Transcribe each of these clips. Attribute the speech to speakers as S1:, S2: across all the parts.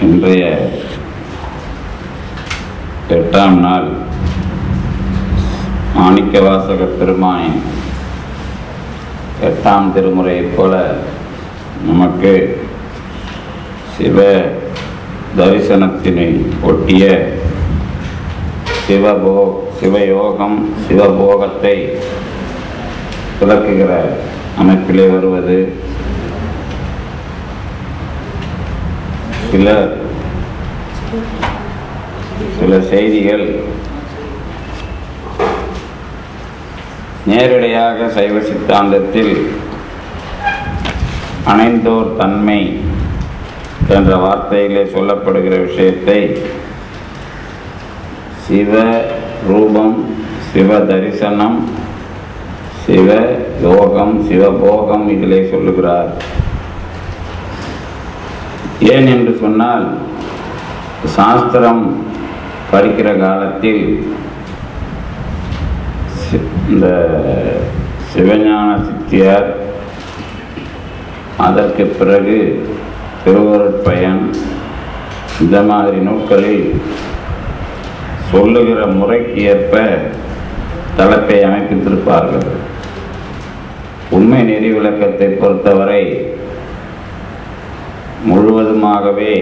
S1: இன்றைய 8ஆம் நாள் மாணிக்கவாசக பெருமானின் 8ஆம் திருமுறையைப் போல நமக்கு சிவ தரிசனத்தினை ஒட்டிய சிவயோகம் சிவபோகத்தை விளக்குகிற அமைப்பிலே வருவது சில செய்திகள் நேரடியாக சைவ சித்தாந்தத்தில் அணைந்தோர் தன்மை என்ற வார்த்தையிலே சொல்லப்படுகிற விஷயத்தை சிவ ரூபம், சிவ தரிசனம், சிவ யோகம், சிவபோகம் இதிலே சொல்லுகிறார். ஏன் என்று சொன்னால், சாஸ்திரம் படிக்கிற காலத்தில் இந்த சிவஞான சித்தியார், அதற்கு பிறகு திருவருட்பயன், இந்த மாதிரி நூல்களில் சொல்லுகிற முறைக்கு ஏற்ப தளத்தை அமைப்பித்திருப்பார்கள். உண்மை நெறி விளக்கத்தை பொறுத்தவரை முழுவதுமாகவே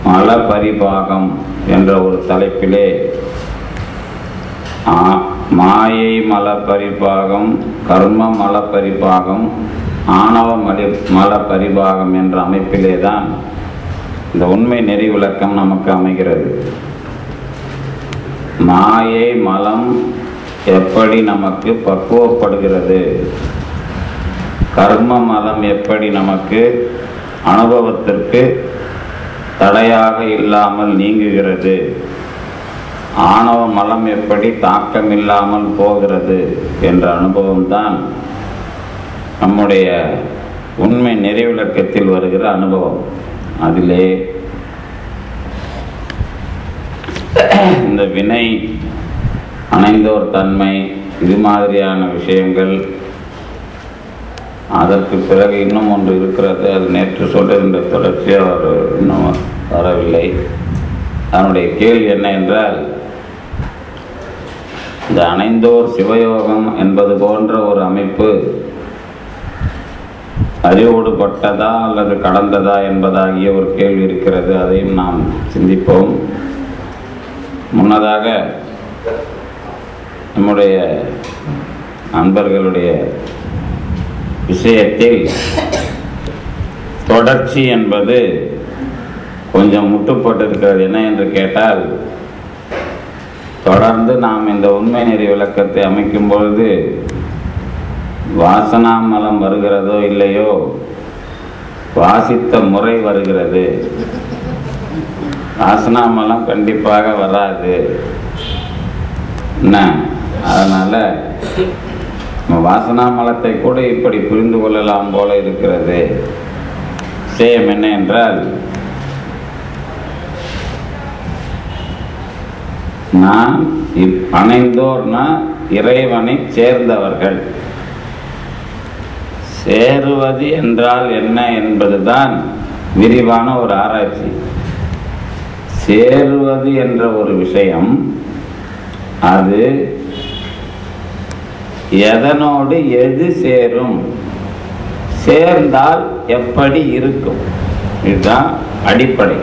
S1: மல பரிபாகம் என்ற ஒரு தலைப்பிலே மாயை மல பரிபாகம், கர்ம மல பரிபாகம், ஆணவ மல பரிபாகம் என்ற அமைப்பிலே தான் இந்த உண்மை நெறி விளக்கம் நமக்கு அமைகிறது. மாயை மலம் எப்படி நமக்கு பக்குவப்படுகிறது, கர்ம மலம் எப்படி நமக்கு அனுபவத்திற்கு தடையாக இல்லாமல் நீங்குகிறது, ஆணவ மலம் எப்படி தாக்கம் இல்லாமல் போகிறது என்ற அனுபவம்தான் நம்முடைய உண்மை நெறி விளக்கத்தில் வருகிற அனுபவம். அதிலே இந்த வினை, அணைந்தோர் தன்மை, இது மாதிரியான விஷயங்கள். அதற்கு பிறகு இன்னும் ஒன்று இருக்கிறது, அது நேற்று சொல்லுகின்ற தொடர்ச்சியாக அவர் இன்னும் வரவில்லை. அதனுடைய கேள்வி என்ன என்றால், இந்த அணைந்தோர் சிவயோகம் என்பது போன்ற ஒரு அமைப்பு அறிவோடு பட்டதா அல்லது கடந்ததா என்பதாகிய ஒரு கேள்வி இருக்கிறது. அதையும் நாம் சிந்திப்போம். முன்னதாக நம்முடைய நண்பர்களுடைய விஷயத்தில் தொடர்ச்சி என்பது கொஞ்சம் முட்டுப்பட்டிருக்கிறது. என்ன என்று கேட்டால், தொடர்ந்து நாம் இந்த உண்மை நெறி விளக்கத்தை அமைக்கும் பொழுது வாசனாமலம் வருகிறதோ இல்லையோ, வாசித்த முறை வருகிறது. வாசனாமலம் கண்டிப்பாக வராது. என்ன, அதனால் வாசனாமலத்தை கூட இப்படி புரிந்து கொள்ளலாம் போல இருக்கிறது. விஷயம் என்ன என்றால், நான் அணைந்தோர்னா இறைவனை சேர்ந்தவர்கள். சேருவது என்றால் என்ன என்பதுதான் விரிவான ஒரு ஆராய்ச்சி. சேருவது என்ற ஒரு விஷயம், அது எதனோடு எது சேரும், சேர்ந்தால் எப்படி இருக்கும், இதுதான் அடிப்படை.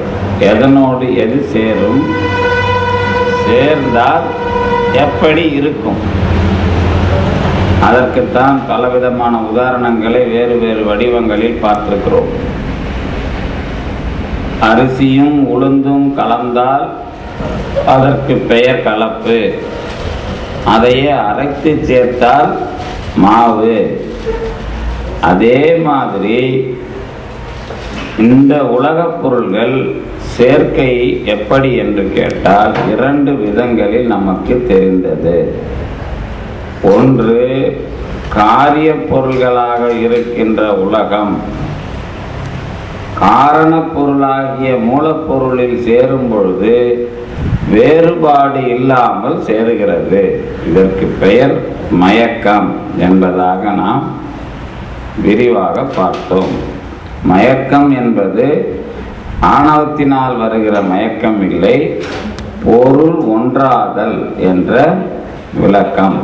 S1: எதனோடு எது சேரும், சேர்ந்தால் எப்படி இருக்கும். அதற்குத்தான் பலவிதமான உதாரணங்களை வேறு வேறு வடிவங்களில் பார்த்திருக்கிறோம். அரிசியும் உளுந்தும் கலந்தால் அதற்கு பெயர் கலப்பு. அதையே அரைத்து சேர்த்தால் மாவு. அதே மாதிரி இந்த உலகப் பொருள்கள் சேர்க்கை எப்படி என்று கேட்டால் 2 விதங்களில் நமக்கு தெரிந்தது. ஒன்று, காரிய பொருள்களாக இருக்கின்ற உலகம் காரண பொருளாகிய மூலப்பொருளில் சேரும் பொழுது வேறுபாடு இல்லாமல் சேருகிறது. இதற்கு பெயர் மயக்கம் என்பதாக நாம் விரிவாக பார்த்தோம். மயக்கம் என்பது ஆணவத்தினால் வருகிற மயக்கம் இல்லை, பொருள் ஒன்றாதல் என்ற விளக்கம்.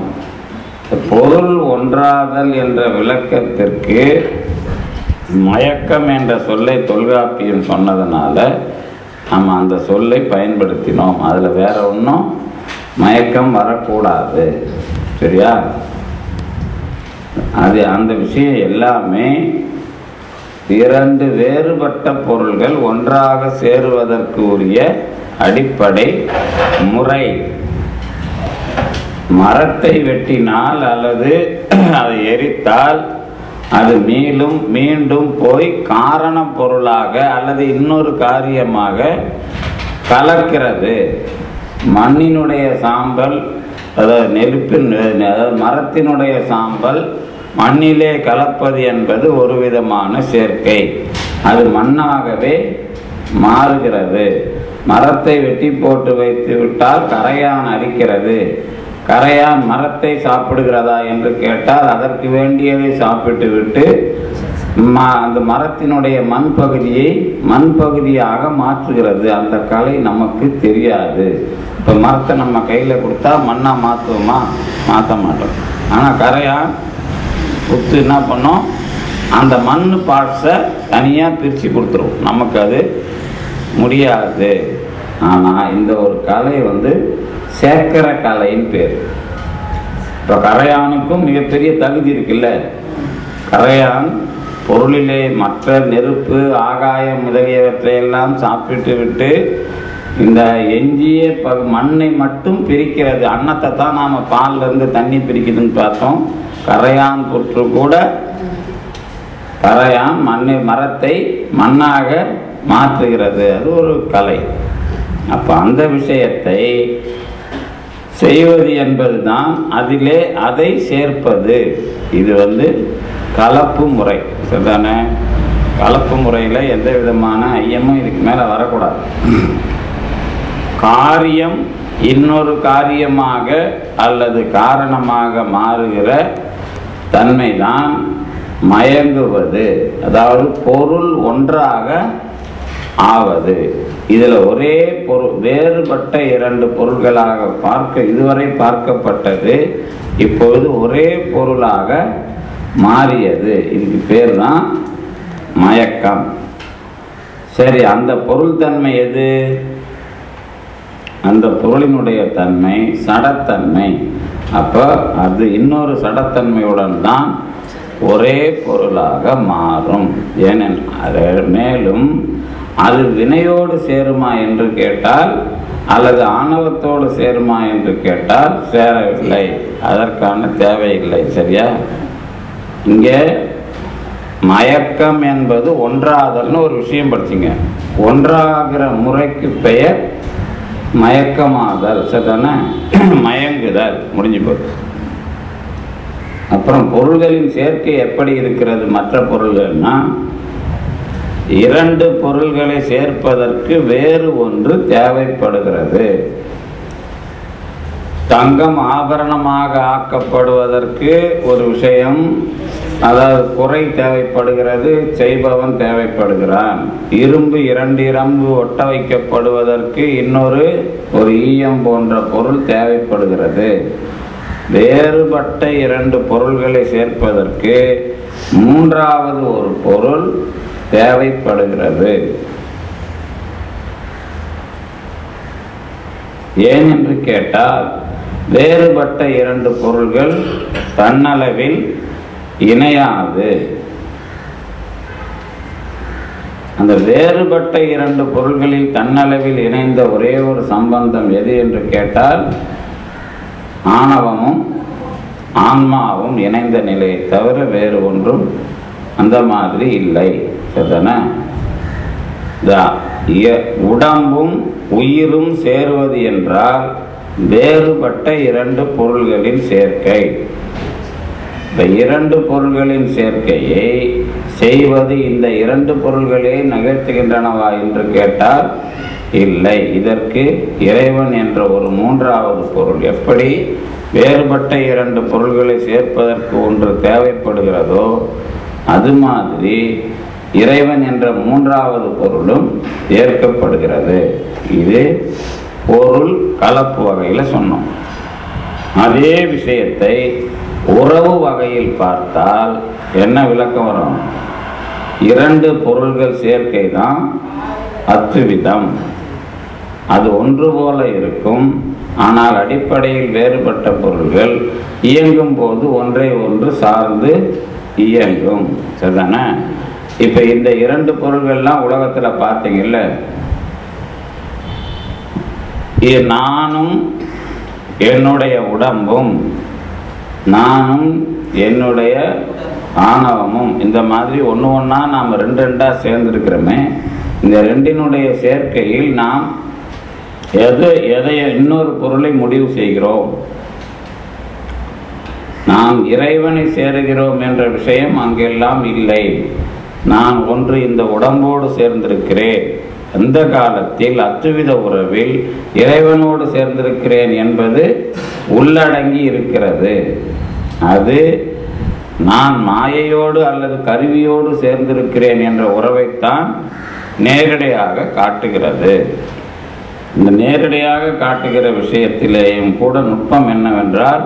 S1: பொருள் ஒன்றாதல் என்ற விளக்கத்திற்கு மயக்கம் என்ற சொல்லை தொல்காப்பியம் சொன்னதுனால நம்ம அந்த சொல்லை பயன்படுத்தினோம். அதில் வேற ஒன்றும் மயக்கம் வரக்கூடாது, சரியா? அது அந்த விஷயம் எல்லாமே இரண்டு வேறுபட்ட பொருள்கள் ஒன்றாக சேருவதற்கு உரிய அடிப்படை முறை. மரத்தை வெட்டினால் அல்லது அதை எரித்தால் அது மீண்டும் போய் காரண பொருளாக அல்லது இன்னொரு காரியமாக கலக்கிறது. மண்ணினுடைய சாம்பல், அதாவது மரத்தினுடைய சாம்பல் மண்ணிலே கலப்பது என்பது ஒரு விதமான சேர்க்கை. அது மண்ணாகவே மாறுகிறது. மரத்தை வெட்டி போட்டு வைத்து விட்டால் கரையான் அரிக்கிறது. கரையான் மரத்தை சாப்பிடுகிறதா என்று கேட்டால் அதற்கு வேண்டியதை சாப்பிட்டு விட்டு அந்த மரத்தினுடைய மண் பகுதியாக மாற்றுகிறது. அந்த கலை நமக்கு தெரியாது. இப்போ மரத்தை நம்ம கையில் கொடுத்தா மண்ணாக மாற்றுவோமா? மாற்ற மாட்டோம். ஆனால் கரையான் குத்து என்ன பண்ணோம், அந்த மண் பார்ட்ஸை தனியாக பிரித்து கொடுத்துரும். நமக்கு அது முடியாது. ஆனால் இந்த ஒரு கலை சேர்க்கிற கலைன்னு பேர். இப்போ கரையானுக்கும் மிகப்பெரிய தகுதி இருக்குல்ல. கரையான் பொருளிலே மற்ற நெருப்பு, ஆகாயம் முதலியவற்றையெல்லாம் சாப்பிட்டு விட்டு இந்த எஞ்சிய மண்ணை மட்டும் பிரிக்கிறது. அன்னத்தை தான் நாம் பால்லேருந்து தண்ணி பிரிக்குதுன்னு பார்த்தோம். கரையான் புற்று கூட கரையான் மரத்தை மண்ணாக மாற்றுகிறது. அது ஒரு கலை. அப்போ அந்த விஷயத்தை செய்வது என்பதுதான் அதிலே அதை சேர்ப்பது. இது கலப்பு முறை, சரிதானே? கலப்பு முறையில் எந்த விதமான ஐயமும் இதுக்கு மேலே வரக்கூடாது. காரியம் இன்னொரு காரியமாக அல்லது காரணமாக மாறுகிற தன்மைதான் மயங்குவது. அதாவது பொருள் ஒன்றாக ஆவது. இதில் ஒரே பொருள் வேறுபட்ட இரண்டு பொருள்களாக இதுவரை பார்க்கப்பட்டது இப்பொழுது ஒரே பொருளாக மாறியது. இதுக்கு பேர் தான் மயக்கம். சரி, அந்த பொருள் தன்மை எது? அந்த பொருளினுடைய தன்மை சடத்தன்மை. அப்போ அது இன்னொரு சடத்தன்மையுடன் தான் ஒரே பொருளாக மாறும். மேலும் அது வினையோடு சேருமா என்று கேட்டால் அல்லது ஆணவத்தோடு சேருமா என்று கேட்டால் சேரவில்லை. அதற்கான தேவையில்லை, சரியா? இங்கே மயக்கம் என்பது ஒன்றாதல்னு ஒரு விஷயம் படிச்சிங்க. ஒன்றாகிற முறைக்கு பெயர் மயக்கமாதல், சரிதானே? மயங்குதல் முடிஞ்சு போகுது. அப்புறம் பொருள்களின் சேர்க்கை எப்படி இருக்கிறது? மற்ற பொருள்கள்னா இரண்டு பொருள்களை சேர்ப்பதற்கு வேறு ஒன்று தேவைப்படுகிறது. தங்கம் ஆபரணமாக ஆக்கப்படுவதற்கு ஒரு விஷயம், அதாவது குறை தேவைப்படுகிறது, செய்பவன் தேவைப்படுகிறான். இரண்டு இரும்பு ஒட்ட வைக்கப்படுவதற்கு ஒரு ஈயம் போன்ற பொருள் தேவைப்படுகிறது. வேறுபட்ட இரண்டு பொருள்களை சேர்ப்பதற்கு மூன்றாவது ஒரு பொருள் தேவைப்படுகிறது. ஏன் என்று கேட்டால் வேறுபட்ட இரண்டு பொருள்கள் தன்னளவில் இணையாது. அந்த வேறுபட்ட இரண்டு பொருள்களில் தன்னளவில் இணைந்த ஒரே ஒரு சம்பந்தம் எது என்று கேட்டால் ஆணவமும் ஆன்மாவும் இணைந்த நிலையை தவிர வேறு ஒன்றும் அந்த மாதிரி இல்லை, சரிதானே? உடம்பும் உயிரும் சேருவது என்றால் வேறுபட்ட இரண்டு பொருள்களின் சேர்க்கை. இந்த இரண்டு பொருள்களின் சேர்க்கையை செய்வது இந்த இரண்டு பொருள்களே நிகழ்த்துகின்றனவா என்று கேட்டால் இல்லை. இதற்கு இறைவன் என்ற ஒரு மூன்றாவது பொருள். எப்படி வேறுபட்ட இரண்டு பொருள்களை சேர்ப்பதற்கு ஒன்று தேவைப்படுகிறதோ அது மாதிரி இறைவன் என்ற மூன்றாவது பொருளும் ஏற்கப்படுகிறது. இது பொருள் கலப்பு வகையில் சொன்னோம். அதே விஷயத்தை உறவு வகையில் பார்த்தால் என்ன விளக்கம் வரும்? இரண்டு பொருள்கள் சேர்க்கை தான் அத்துவிதம். அது ஒன்று போல இருக்கும், ஆனால் அடிப்படையில் வேறுபட்ட பொருள்கள் இயங்கும் போது ஒன்றை ஒன்று சார்ந்து இயங்கும். சரிதானே? இப்போ இந்த இரண்டு பொருள்கள்லாம் உலகத்தில் பார்த்தீங்கல்ல, நானும் என்னுடைய உடம்பும் நானும் என்னுடைய ஆணவமும் இந்த மாதிரி ஒன்று ஒன்றா நாம் ரெண்டு ரெண்டாக சேர்ந்துருக்கிறோமே, இந்த ரெண்டினுடைய சேர்க்கையில் நாம் எதைய இன்னொரு பொருளை முடிவு செய்கிறோம். நாம் இறைவனை சேருகிறோம் என்ற விஷயம் அங்கெல்லாம் இல்லை. நான் ஒன்று இந்த உடம்போடு சேர்ந்திருக்கிறேன், அந்த காலத்தில் அத்துவித உறவில் இறைவனோடு சேர்ந்திருக்கிறேன் என்பது உள்ளடங்கி இருக்கிறது. அது நான் மாயையோடு அல்லது கருவியோடு சேர்ந்திருக்கிறேன் என்ற உறவைத்தான் நேரடியாக காட்டுகிறது. இந்த நேரடியாக காட்டுகிற விஷயத்திலேயும் கூட நுட்பம் என்னவென்றால்,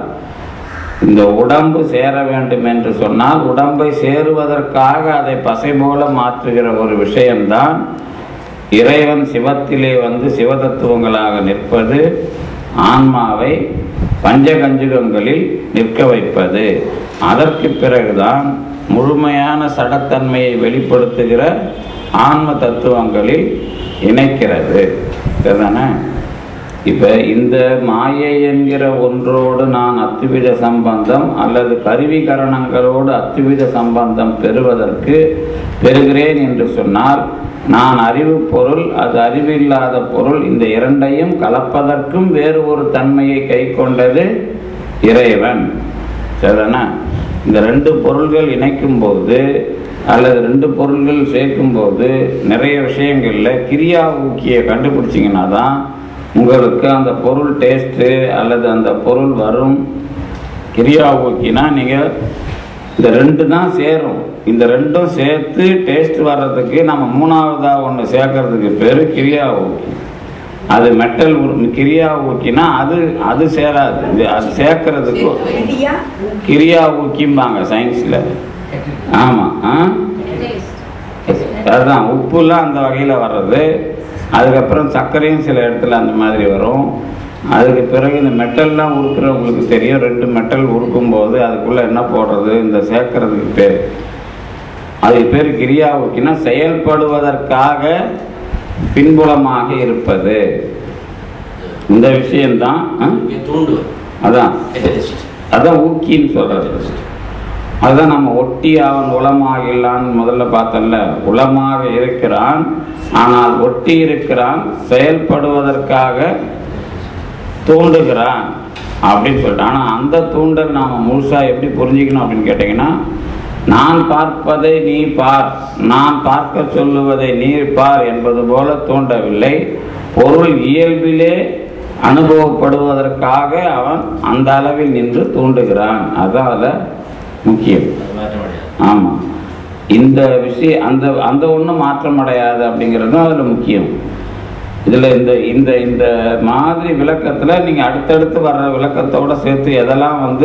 S1: இந்த உடம்பு சேர வேண்டும் என்று சொன்னால் உடம்பை சேருவதற்காக அதை பசை போல மாற்றுகிற ஒரு விஷயம்தான் இறைவன் சிவத்திலே வந்து சிவதத்துவங்களாக நிற்பது, ஆன்மாவை பஞ்சகஞ்சுகங்களில் நிற்க வைப்பது. அதற்கு பிறகுதான் முழுமையான சடத்தன்மையை வெளிப்படுத்துகிற ஆன்ம தத்துவங்களில் இணைக்கிறது. சரிதானே? இப்போ இந்த மாயை என்கிற ஒன்றோடு நான் அத்துவித சம்பந்தம் அல்லது கருவிகரணங்களோடு அத்துவித சம்பந்தம் பெறுகிறேன் என்று சொன்னால், நான் அறிவு பொருள், அது அறிவில்லாத பொருள், இந்த இரண்டையும் கலப்பதற்கும் வேறு ஒரு தன்மையை கை கொண்டது இறைவன். சரிதானே? இந்த ரெண்டு பொருள்கள் இணைக்கும் போது அல்லது ரெண்டு பொருள்கள் சேர்க்கும் போது நிறைய விஷயங்களில் கிரியா ஊக்கியை கண்டுபிடிச்சிங்கன்னா தான் உங்களுக்கு அந்த பொருள் டேஸ்ட்டு அல்லது அந்த பொருள் வரும். கிரியா ஊக்கினா நீங்கள் இந்த ரெண்டு தான் சேரும். இந்த ரெண்டும் சேர்த்து டேஸ்ட் வர்றதுக்கு நம்ம மூணாவதாக ஒன்று சேர்க்கறதுக்கு பேர் கிரியா ஊக்கி. அது மெட்டல் கிரியா ஊக்கினா அது சேராது. அது சேர்க்கறதுக்கு கிரியா ஊக்கிம்பாங்க சயின்ஸில். ஆமாம், அதுதான் உப்புலாம் அந்த வகையில் வர்றது. அதுக்கப்புறம் சர்க்கரையும் சில இடத்துல அந்த மாதிரி வரும். அதுக்கு பிறகு இந்த மெட்டல்லாம் உருக்குறவங்களுக்கு தெரியும். ரெண்டு மெட்டல் உருக்கும்போது அதுக்குள்ளே என்ன போடுறது, இந்த சேர்க்கறதுக்கு பேர், அதுக்கு பேர் கிரியா ஊக்கினா செயல்படுவதற்காக பின்புலமாக இருப்பது. இந்த விஷயம்தான் அதான் ஊக்கின்னு சொல்றது. அதுதான் நம்ம ஒட்டி அவன் உளமாகிலான்னு முதல்ல பார்த்தல. உளமாக இருக்கிறான், ஆனால் ஒட்டி இருக்கிறான், செயல்படுவதற்காக தூண்டுகிறான் அப்படின்னு சொல்லிட்டு. ஆனால் அந்த தூண்டல் நாம் முழுசாக எப்படி புரிஞ்சிக்கணும் அப்படின்னு கேட்டிங்கன்னா, நான் பார்ப்பதை நீ பார், நான் பார்க்க சொல்லுவதை நீ பார் என்பது போல தூண்டவில்லை. பொருள் இயல்பிலே அனுபவப்படுவதற்காக அவன் அந்த அளவில் நின்று தூண்டுகிறான். அதான் முக்கியம். ஆமாம், இந்த விஷயம் அந்த ஒன்றும் மாற்றமடையாது அப்படிங்கிறதும் அதில் முக்கியம். இதில் இந்த இந்த மாதிரி விளக்கத்தில் நீங்கள் அடுத்தடுத்து வர்ற விளக்கத்தோடு சேர்த்து எதெல்லாம்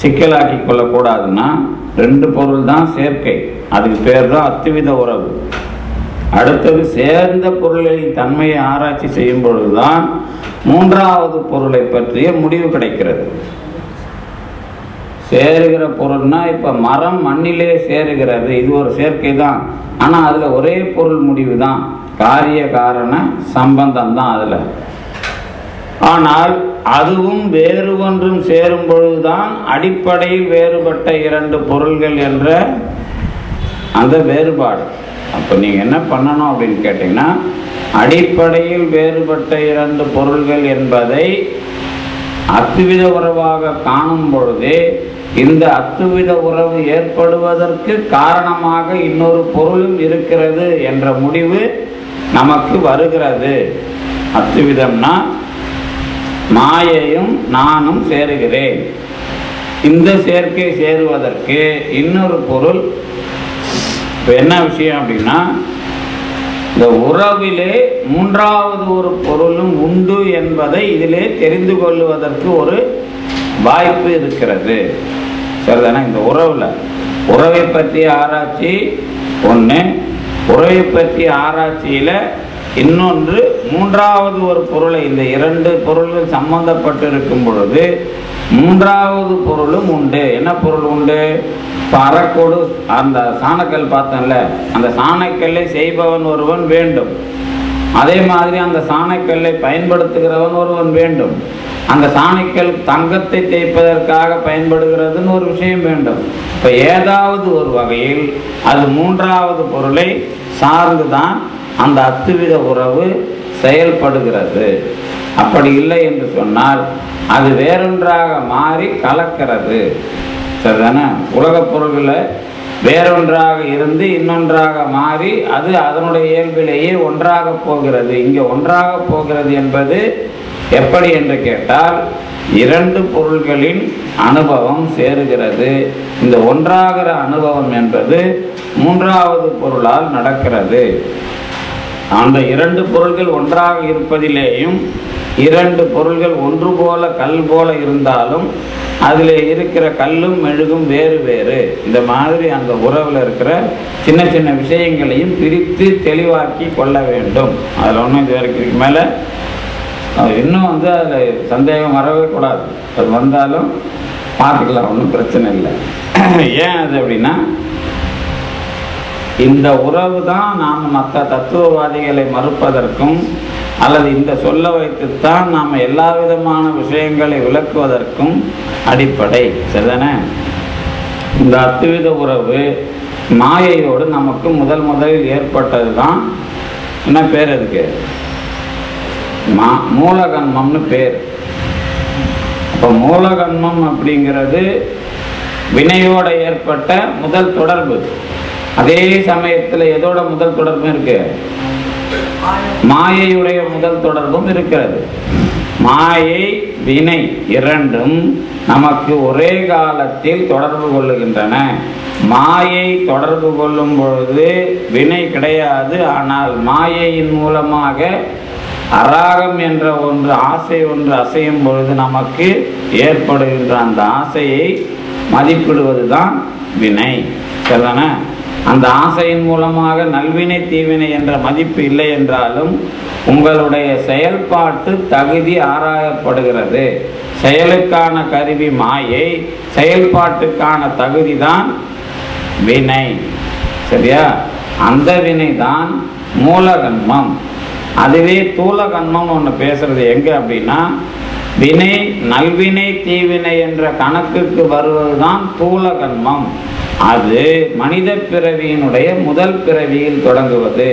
S1: சிக்கலாக்கி கொள்ளக்கூடாதுன்னா, ரெண்டு பொருள் தான் சேர்க்கை, அதுக்கு பேர் தான் அத்துவித உறவு. அடுத்தது சேர்ந்த பொருளின் தன்மையை ஆராய்ச்சி செய்யும் பொழுதுதான் மூன்றாவது பொருளை பற்றிய முடிவு கிடைக்கிறது. சேருகிற பொருள்னா இப்போ மரம் மண்ணிலே சேருகிறது, இது ஒரு சேர்க்கை தான். ஆனால் அதில் ஒரே பொருள் முடிவு தான், காரிய காரண சம்பந்தம் தான் அதில். ஆனால் அதுவும் வேறு ஒன்றும் சேரும் பொழுதுதான் அடிப்படையில் வேறுபட்ட இரண்டு பொருள்கள் என்ற அந்த வேறுபாடு. அப்போ நீங்கள் என்ன பண்ணணும் அப்படின்னு கேட்டிங்கன்னா, அடிப்படையில் வேறுபட்ட இரண்டு பொருள்கள் என்பதை அத்துவித உறவாக காணும் பொழுதே இந்த அத்துவித உறவு ஏற்படுவதற்கு காரணமாக இன்னொரு பொருளும் இருக்கிறது என்ற முடிவு நமக்கு வருகிறது. அத்துவிதம்னா மாயையும் நானும் சேருகிறேன். இந்த சேர்க்கை சேருவதற்கு இன்னொரு பொருள் இப்போ என்ன விஷயம் அப்படின்னா, இந்த உறவிலே மூன்றாவது ஒரு பொருளும் உண்டு என்பதை இதிலே தெரிந்து கொள்வதற்கு ஒரு வாய்ப்பு இருக்கிறது. சரிதானே? இந்த உறவை பற்றிய ஆராய்ச்சி ஒன்று, உறவை பற்றிய ஆராய்ச்சியில் இன்னொன்று மூன்றாவது ஒரு பொருளை, இந்த இரண்டு பொருள்கள் சம்பந்தப்பட்டு இருக்கும் பொழுது மூன்றாவது பொருளும் உண்டு. என்ன பொருள் உண்டு? அறக்கோடு அந்த சாணக்கல் பார்த்தோம்ல, அந்த சாணக்கல்லை செய்பவன் ஒருவன் வேண்டும். அதே மாதிரி அந்த சாணக்கல்லை பயன்படுத்துகிறவன் ஒருவன் வேண்டும். அந்த சாணக்கல் தங்கத்தை தேய்ப்பதற்காக பயன்படுகிறதுன்னு ஒரு விஷயம் வேண்டும். இப்போ ஏதாவது ஒரு வகையில் அது மூன்றாவது பொருளை சார்ந்துதான் அந்த அத்துவித உறவு செயல்படுகிறது. அப்படி இல்லை என்று சொன்னால் அது வேறொன்றாக மாறி கலக்கிறது. சரிதானே? உலகப் பொருள்களை வேறொன்றாக இருந்து இன்னொன்றாக மாறி அது அதனுடைய இயல்பிலேயே ஒன்றாக போகிறது. இங்கே ஒன்றாக போகிறது என்பது எப்படி என்று கேட்டால், இரண்டு பொருள்களின் அனுபவம் சேருகிறது. இந்த ஒன்றாகிற அனுபவம் என்பது மூன்றாவது பொருளால் நடக்கிறது. அந்த இரண்டு பொருள்கள் ஒன்றாக இருப்பதிலேயும் இரண்டு பொருள்கள் ஒன்று போல கல் போல இருந்தாலும் அதில் இருக்கிற கல்லும் மெழுகும் வேறு வேறு. இந்த மாதிரி அந்த உறவில் இருக்கிற சின்ன சின்ன விஷயங்களையும் பிரித்து தெளிவாக்கி கொள்ள வேண்டும். அதில் ஒன்றும் இது வரைக்கும் மேலே இன்னும் அதில் சந்தேகம் வரவே கூடாது. அது வந்தாலும் பார்த்துக்கலாம், ஒன்றும் பிரச்சனை இல்லை. ஏன் அது அப்படின்னா, இந்த உறவு தான் நாம் மற்ற தத்துவவாதிகளை மறுப்பதற்கும் அல்லது இந்த சொல்ல வைத்துத்தான் நாம் எல்லா விதமான விஷயங்களை விளக்குவதற்கும் அடிப்படை. சரிதானே? இந்த அத்துவித உறவு மாயையோடு நமக்கு முதலில் ஏற்பட்டது தான். என்ன பேர் அதுக்கு? மூலகன்மம்னு பேர். அப்போ மூலகன்மம் அப்படிங்கிறது வினையோட ஏற்பட்ட முதல் தொடர்பு. அதே சமயத்தில் எதோட முதல் தொடர்பும் இருக்கு? மாயையுடைய முதல் தொடர்பும் இருக்கிறது. மாயை வினை இரண்டும் நமக்கு ஒரே காலத்தில் தொடர்பு கொள்ளுகின்றன. மாயை தொடர்பு கொள்ளும் பொழுது வினை கிடையாது. ஆனால் மாயையின் மூலமாக அராகம் என்ற ஒன்று, ஆசை ஒன்று அசையும் பொழுது நமக்கு ஏற்படுகின்ற அந்த ஆசையை மதிப்பிடுவது தான் வினை. சரிதானே? அந்த ஆசையின் மூலமாக நல்வினை தீவினை என்ற மதிப்பு இல்லை என்றாலும் உங்களுடைய செயல்பாட்டு தகுதி ஆராயப்படுகிறது. செயலுக்கான கருவி மாயை, செயல்பாட்டுக்கான தகுதி தான் வினை. சரியா? அந்த வினை தான் மூலகன்மம். அதுவே தூலகன்மம் ஒன்று பேசுறது எங்க அப்படின்னா, வினை நல்வினை தீவினை என்ற கணக்குக்கு வருவதுதான் தூலகன்மம். அது மனித பிறவியினுடைய முதல் பிறவியில் தொடங்குவது.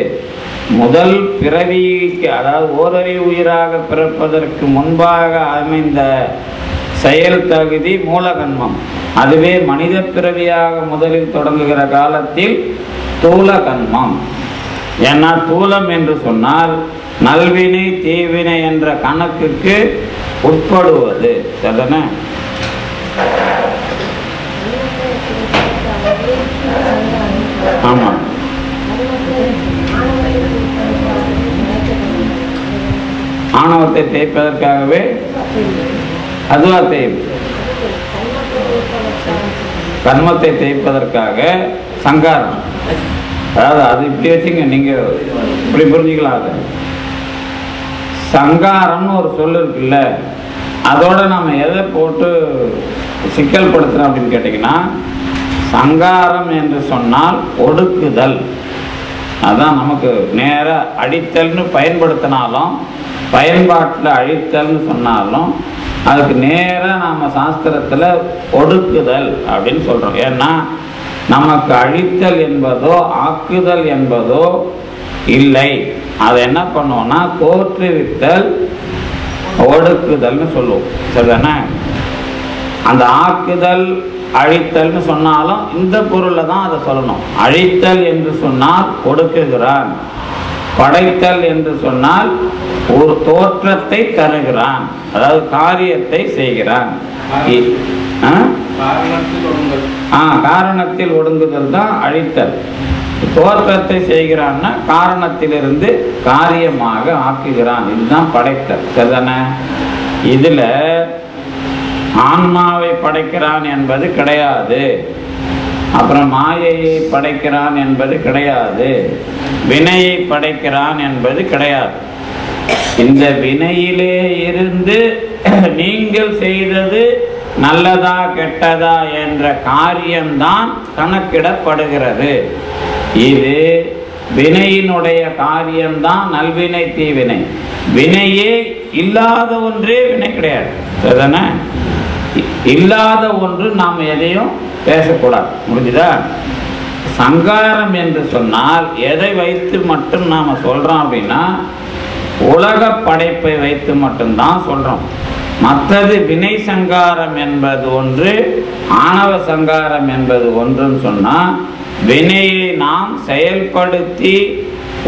S1: முதல் பிறவிக்கு, அதாவது ஓரறிவு உயிராக பிறப்பதற்கு முன்பாக அமைந்த செயல் தகுதி மூலகன்மம். அதுவே மனித பிறவியாக முதலில் தொடங்குகிற காலத்தில் தூலகன்மம். ஏன்னா தூலம் என்று சொன்னால் நல்வினை தீவினை என்ற கணக்குக்கு உட்படுவது. சரிதானே? ஆமாம். ஆணவத்தை தேய்ப்பதற்காகவே அதுவா தேய்ப்பு, கர்மத்தை தேய்ப்பதற்காக சங்காரம். அதாவது அது இப்படி வச்சுங்க, நீங்க இப்படி புரிஞ்சுக்கலாம். அது சங்காரம்னு ஒரு சொல் இருக்குல்ல, அதோட நம்ம எதை போட்டு சிக்கல் படுத்துறோம் அப்படின்னு கேட்டிங்கன்னா, சங்காரம் என்று சொன்னால் ஒடுக்குதல். அதான் நமக்கு நேராக அடித்தல்னு பயன்படுத்தினாலும், பயன்பாட்டில் அழித்தல்னு சொன்னாலும், அதுக்கு நேராக நம்ம சாஸ்திரத்தில் ஒடுக்குதல் அப்படின்னு சொல்கிறோம். ஏன்னா நமக்கு அழித்தல் என்பதோ ஆக்குதல் என்பதோ இல்லை. அதை என்ன பண்ணுவோம்னா தோற்றுவித்தல், ஒடுக்குதல்னு சொல்லுவோம். சரிதானே? அந்த ஆக்குதல் அழித்தல்னு சொன்னாலும் இந்த பொருளை தான் அதை சொல்லணும். அழித்தல் என்று சொன்னால் ஒடுக்குகிறான், படைத்தல் என்று சொன்னால் ஒரு தோற்றத்தை தருகிறான், அதாவது காரியத்தை செய்கிறான். காரணத்தில் ஒடுங்குதல் தான் அழித்தல். தோற்றத்தை செய்கிறான்னா காரணத்திலிருந்து காரியமாக ஆக்குகிறான். இதுதான் படைத்தல். சரிதானே? இதுல ஆன்மாவை படைக்கிறான் என்பது கிடையாது, அப்புறம் மாயையை படைக்கிறான் என்பது கிடையாது, வினையை படைக்கிறான் என்பது கிடையாது. இந்த வினையிலே இருந்து நீங்கள் செய்தது நல்லதா கெட்டதா என்ற காரியம்தான் கணக்கிடப்படுகிறது. இது வினையினுடைய காரியம்தான் நல்வினை தீவினை. வினையே இல்லாத ஒன்றே வினை கிடையாது. சரிதானே? இல்லாத ஒன்று நாம் எதையும் பேசக்கூடாது. முடிஞ்சுதா? சங்காரம் என்று சொன்னால் எதை வைத்து மட்டும் நாம் சொல்றோம் அப்படின்னா உலக படைப்பை வைத்து மட்டும்தான் சொல்றோம். மற்றது வினை சங்காரம் என்பது ஒன்று, ஆணவ சங்காரம் என்பது ஒன்றுன்னு சொன்னால் வினையை நாம் செயல்படுத்தி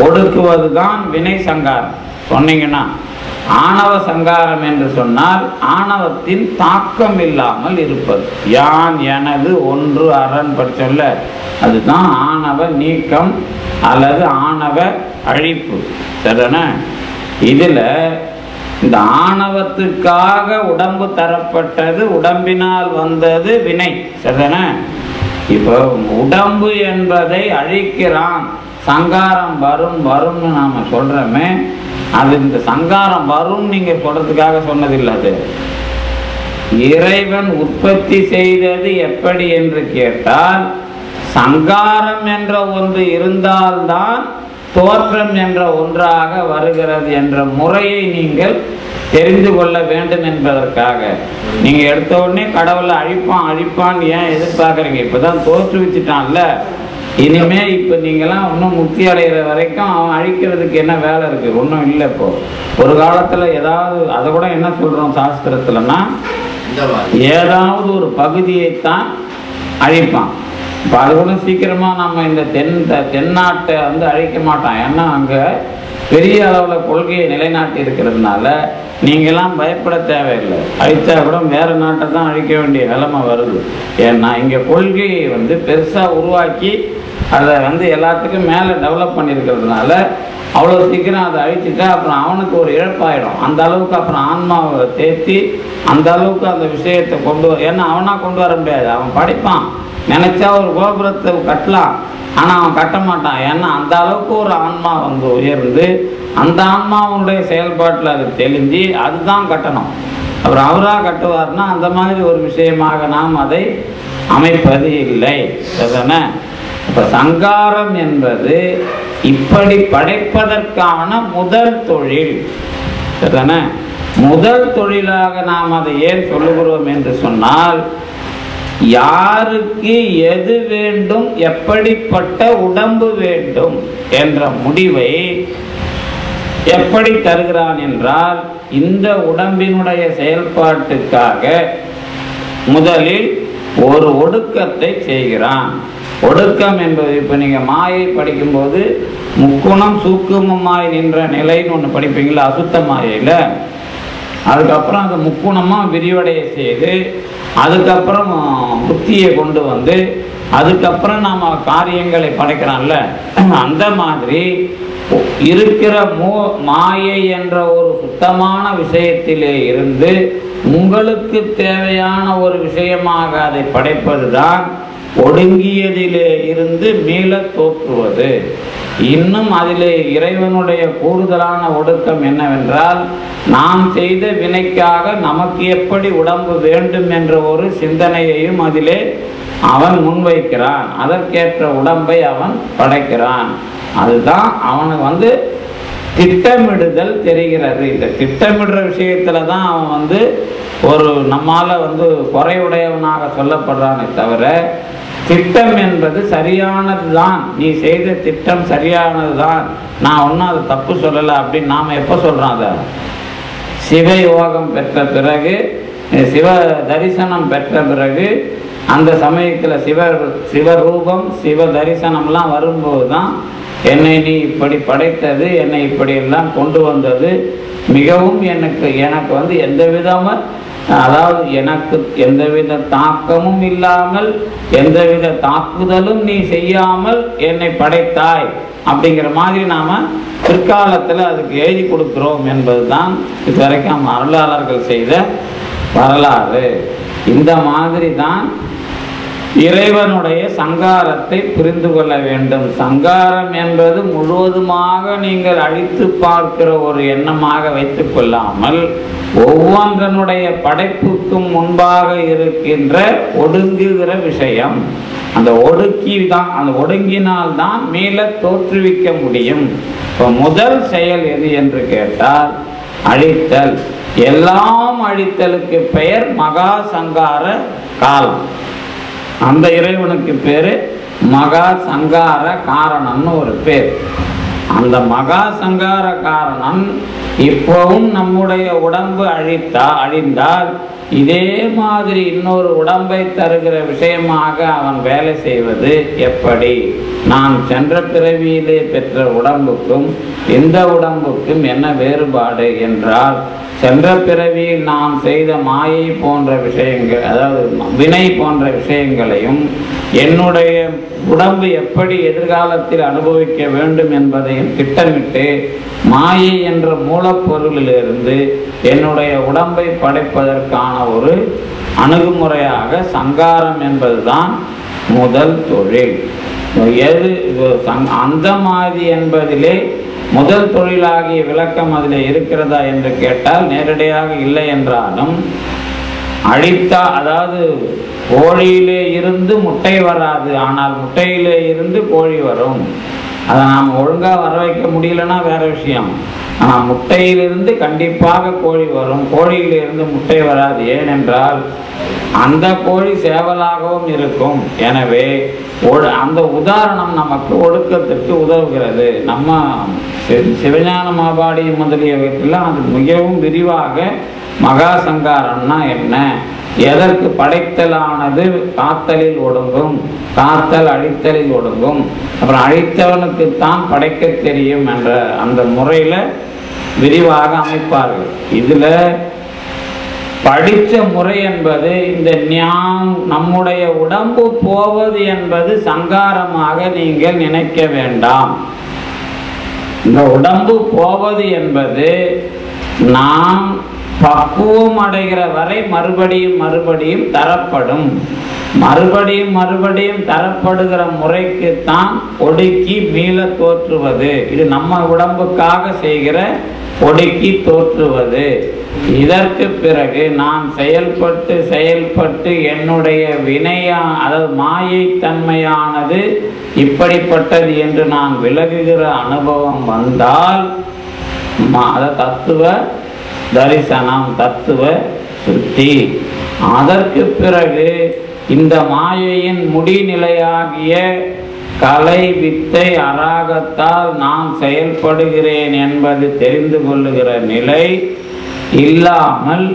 S1: ஒடுக்குவதுதான் வினை சங்காரம் சொன்னீங்கன்னா. ஆணவ சங்காரம் என்று சொன்னால் ஆணவத்தின் தாக்கம் இல்லாமல் இருப்பது. யான் எனது ஒன்று அரண் சொல்ல அதுதான் ஆணவ நீக்கம் அல்லது ஆணவ அழிப்பு. சரிதானே? இதுல இந்த ஆணவத்துக்காக உடம்பு தரப்பட்டது, உடம்பினால் வந்தது வினை. சரிதானே? இப்போ உடம்பு என்பதை அழிக்கிறான், சங்காரம் வரும் வரும்னு நாம சொல்றோமே, அது இந்த சங்காரம் வரும் நீங்க சொல்றதுக்காக சொன்னதில்லை. அது இறைவன் உற்பத்தி செய்தது எப்படி என்று கேட்டால் சங்காரம் என்ற ஒன்று இருந்தால்தான் தோற்றம் என்ற ஒன்றாக வருகிறது என்ற முறையை நீங்கள் தெரிந்து கொள்ள வேண்டும் என்பதற்காக. நீங்க எடுத்த உடனே கடவுளை அழிப்பான் அழிப்பான் ஏன் எதிர்பார்க்குறீங்க? இப்பதான் தோற்றுவிச்சுட்டான்ல, இனிமே இப்ப நீங்களாம் இன்னும் முக்தி அடைகிற வரைக்கும் அவன் அழிக்கிறதுக்கு என்ன வேலை இருக்கு? ஒன்றும் இல்லை. இப்போ ஒரு காலத்துல ஏதாவது அதை கூட என்ன சொல்றோம் சாஸ்திரத்துலன்னா ஏதாவது ஒரு பகுதியைத்தான் அழிப்பான். இப்போ அது கூட சீக்கிரமா நம்ம இந்த தென்னாட்டை வந்து அழிக்க மாட்டான். ஏன்னா அங்க பெரிய அளவில் கொள்கையை நிலைநாட்டி இருக்கிறதுனால நீங்களாம் பயப்பட தேவையில்லை. அழித்தா கூட வேற நாட்டை தான் அழிக்க வேண்டிய நிலைமை வருது. ஏன்னா இங்கே கொள்கையை வந்து பெருசாக உருவாக்கி அதை வந்து எல்லாத்துக்கும் மேலே டெவலப் பண்ணியிருக்கிறதுனால அவ்வளோ சீக்கிரம் அதை அழிச்சிட்டா அப்புறம் அவனுக்கு ஒரு இழப்பாயிடும். அந்த அளவுக்கு அப்புறம் ஆன்மாவை தேத்தி அந்த அளவுக்கு அந்த விஷயத்தை கொண்டு வர, ஏன்னா அவனா கொண்டு வர முடியாது. அவன் படிப்பான், நினைச்சா ஒரு கோபுரத்தை கட்டலாம், ஆனால் அவன் கட்ட மாட்டான். ஏன்னா அந்த அளவுக்கு ஒரு ஆன்மா வந்து உயர்ந்து அந்த ஆன்மாவுடைய செயல்பாட்டில் அது தெளிஞ்சு அதுதான் கட்டணும். அப்புறம் அவராக கட்டுவார்னா அந்த மாதிரி ஒரு விஷயமாக நாம் அதை அமைப்பது இல்லை. சரிதானே? இப்போ சங்காரம் என்பது இப்படி படைப்பதற்கான முதல் தொழில். சரிதானே? முதல் தொழிலாக நாம் அதை ஏன் சொல்லுகிறோம் என்று சொன்னால் யாருக்கு எது வேண்டும், எப்படிப்பட்ட உடம்பு வேண்டும் என்ற முடிவை எப்படி தருகிறான் என்றால் இந்த உடம்பினுடைய செயல்பாட்டுக்காக முதலில் ஒரு ஒடுக்கத்தை செய்கிறான். ஒடுக்கம் என்பது இப்போ நீங்கள் மாயை படிக்கும்போது முக்குணம் சூக்குமமாய் நின்ற நிலைன்னு ஒன்று படிப்பீங்களா அசுத்த மாயையில். அதுக்கப்புறம் அந்த முக்குணமாக விரிவடைய செய்து அதுக்கப்புறம் புத்தியை கொண்டு வந்து அதுக்கப்புறம் நாம் காரியங்களை படைக்கிறான்ல, அந்த மாதிரி இருக்கிற மாயை என்ற ஒரு சுத்தமான விஷயத்திலே இருந்து உங்களுக்கு தேவையான ஒரு விஷயமாக அதை படைப்பது தான் ஒடுங்கியதிலே இருந்து மீள தோற்றுவது. இன்னும் அதிலே இறைவனுடைய கூடுதலான ஒடுக்கம் என்னவென்றால் நாம் செய்த வினைக்காக நமக்கு எப்படி உடம்பு வேண்டும் என்ற ஒரு சிந்தனையையும் அதிலே அவன் முன்வைக்கிறான். அதற்கேற்ற உடம்பை அவன் படைக்கிறான். அதுதான் அவனுக்கு வந்து திட்டமிடுதல் தெரிகிறது. இந்த திட்டமிடுற விஷயத்துல தான் அவன் வந்து ஒரு நம்மால வந்து குறைவுடையவனாக சொல்லப்படுறானே தவிர திட்டம் என்பது சரியானது தான், நீ செய்த திட்டம் சரியானது தான், நான் ஒன்றும் அதை தப்பு சொல்லலை அப்படின்னு நாம் எப்போ சொல்கிறோம்? அதை சிவயோகம் பெற்ற பிறகு சிவ தரிசனம் பெற்ற பிறகு அந்த சமயத்தில் சிவரூபம் சிவ தரிசனம்லாம் வரும்போது தான் என்னை நீ இப்படி படைத்தது, என்னை இப்படி எல்லாம் கொண்டு வந்தது மிகவும் எனக்கு வந்து எந்த விதமாக அதாவது எனக்கு எந்தவித தாக்கமும் இல்லாமல் எந்தவித தாக்குதலும் நீ செய்யாமல் என்னை படைத்தாய் அப்படிங்கிற மாதிரி நாம பிற்காலத்தில் அதுக்கு எழுதி கொடுக்கிறோம் என்பதுதான் இதுவரைக்கும் அருளாளர்கள் செய்த வரலாறு. இந்த மாதிரி தான் இறைவனுடைய சங்காரத்தை புரிந்து கொள்ள வேண்டும். சங்காரம் என்பது முழுவதுமாக நீங்கள் அழித்து பார்க்கிற ஒரு எண்ணமாக வைத்துக் கொள்ளாமல் ஒவ்வொன்றனுடைய படைப்புக்கும் முன்பாக இருக்கின்ற ஒடுங்குகிற விஷயம். அந்த ஒடுங்கினால்தான் மீள தோற்றுவிக்க முடியும். இப்போ முதல் செயல் எது என்று கேட்டால் அழித்தல். எல்லாம் அழித்தலுக்கு பெயர் மகா சங்கார காலம். அந்த இறைவனுக்கு பேரு மகா சங்கார காரணம்னு ஒரு பேர். அந்த மகா சங்கார காரணம் இப்பவும் நம்முடைய உடம்பு அழிந்தால் இதே மாதிரி இன்னொரு உடம்பை தருகிற விஷயமாக அவன் வேலை செய்வது எப்படி? நான் சென்ற பிறவியிலே பெற்ற உடம்புக்கும் இந்த உடம்புக்கும் என்ன வேறுபாடு என்றால், சென்ற பிறவியில் நாம் செய்த மாயை போன்ற விஷயங்கள், அதாவது வினை போன்ற விஷயங்களையும் என்னுடைய உடம்பு எப்படி எதிர்காலத்தில் அனுபவிக்க வேண்டும் என்பதையும் திட்டமிட்டு மாயை என்ற மூலப்பொருளிலிருந்து என்னுடைய உடம்பை படைப்பதற்கான ஒரு அணுகுமுறையாக சங்காரம் என்பதுதான் முதல் தொழில். அந்த மாதிரி என்பதிலே முதல் தொழிலாகிய விளக்கம் அதில் இருக்கிறதா என்று கேட்டால் நேரடியாக இல்லை என்றாலும், அதாவது கோழியிலே இருந்து முட்டை வராது, ஆனால் முட்டையிலே இருந்து கோழி வரும். அதை நாம் ஒழுங்காக வர வைக்க முடியலன்னா வேற விஷயம். ஆனால் முட்டையிலிருந்து கண்டிப்பாக கோழி வரும், கோழியிலிருந்து முட்டை வராது. ஏனென்றால் அந்த கோழி சேவலாகவும் இருக்கும். எனவே அந்த உதாரணம் நமக்கு ஒடுக்கத்திற்கு உதவுகிறது. நம்ம சிவஞான மாபாடி முதலியவற்றெல்லாம் அது மிகவும் விரிவாக மகா சங்காரம்னா என்ன, எதற்கு படைத்தலானது காத்தலில் ஒடுங்கும், காத்தல் அழித்தலில் ஒடுங்கும், அப்புறம் அழித்தவனுக்குத்தான் படைக்க தெரியும் என்ற அந்த முறையில் விரிவாக அமைப்பார்கள். இதில் படித்த முறை என்பது இந்த நம்முடைய உடம்பு போவது என்பது சங்காரமாக நீங்கள் நினைக்க வேண்டாம். இந்த உடம்பு போவது என்பது நாம் பக்குவம் அடைகிற வரை மறுபடியும் தரப்படும். மறுபடியும் தரப்படுகிற முறைக்குத்தான் ஒடுக்கி மீள தோற்றுவது. இது நம்ம உடம்புக்காக செய்கிற ஒடுக்கி தோற்றுவது. இதற்கு பிறகு நான் செயல்பட்டு என்னுடைய அதாவது மாயை தன்மையானது இப்படிப்பட்டது என்று நான் விலகுகிற அனுபவம் வந்தால் தத்துவ தரிசனம், தத்துவ சுத்தி. அதற்கு பிறகு இந்த மாயையின் முடிநிலையாகிய கலை வித்தை அராகத்தால் நான் செயல்படுகிறேன் என்பது தெரிந்து கொள்ளுகிற நிலை இல்லாமல்,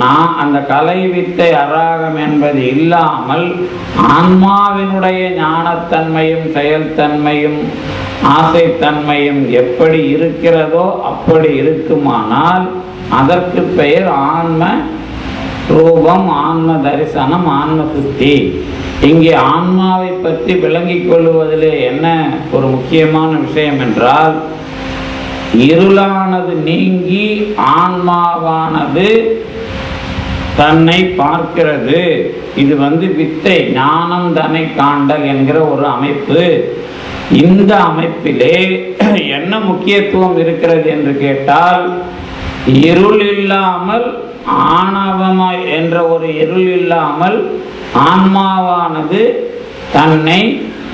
S1: நான் அந்த கலை வித்தை அராகம் என்பது இல்லாமல் ஆன்மாவினுடைய ஞானத்தன்மையும் செயல்தன்மையும் ஆசைத்தன்மையும் எப்படி இருக்கிறதோ அப்படி இருக்குமானால் அதற்கு பெயர் ஆன்ம ரூபம், ஆன்ம தரிசனம், ஆன்ம சுத்தி. இங்கே ஆன்மாவை பற்றி விளங்கிக் கொள்வதிலே என்ன ஒரு முக்கியமான விஷயம் என்றால், இருளானது நீங்கி ஆன்மாவானது தன்னை பார்க்கிறது. இது வித்தை, ஞானம் தன்னை காண்டல் என்கிற ஒரு அமைப்பு. இந்த அமைப்பிலே என்ன முக்கியத்துவம் இருக்கிறது என்று கேட்டால், இருள் இல்லாமல் ஆணவமாய் என்ற ஒரு இருள் இல்லாமல் ஆன்மாவானது தன்னை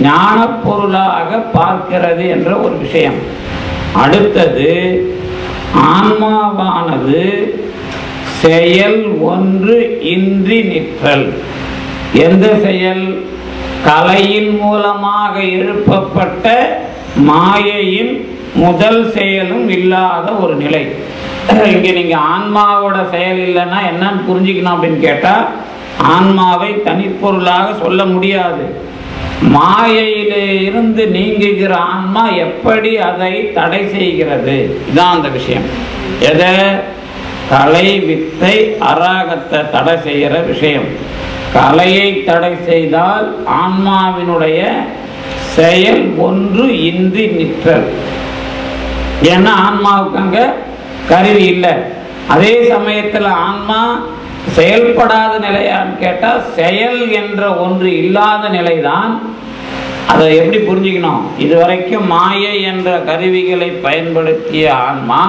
S1: ஞான பொருளாக பார்க்கிறது என்ற ஒரு விஷயம். அடுத்தது, ஆன்மாவானது செயல் ஒன்று இன்றி நிற்றல். எந்த செயல்? கலையின் மூலமாக எழுப்பப்பட்ட மாயையின் முதல் செயலும் இல்லாத ஒரு நிலை. இங்க நீங்க ஆன்மாவோட செயல் இல்லைன்னா என்னன்னு புரிஞ்சுக்கணும் அப்படின்னு கேட்டா, ஆன்மாவை தனிப்பொருளாக சொல்ல முடியாது. மாயையிலே இருந்து நீங்குகிற ஆன்மா எப்படி அதை தடை செய்கிறது? இதான் அந்த விஷயம். எதை? கலை வித்தை அராகத்தை தடை செய்கிற விஷயம். கலையை தடை செய்தால் ஆன்மாவினுடைய செயல் ஒன்று இன்றி நிற்றல். ஏன்னா ஆன்மாவுக்கு அங்க கருவி இல்லை. அதே சமயத்தில் ஆன்மா செயல்படாத நிலையான்னு கேட்டால் செயல் என்ற ஒன்று இல்லாத நிலைதான். அதை எப்படி புரிஞ்சுக்கணும்? இதுவரைக்கும் மாயை என்ற கருவிகளை பயன்படுத்திய ஆன்மா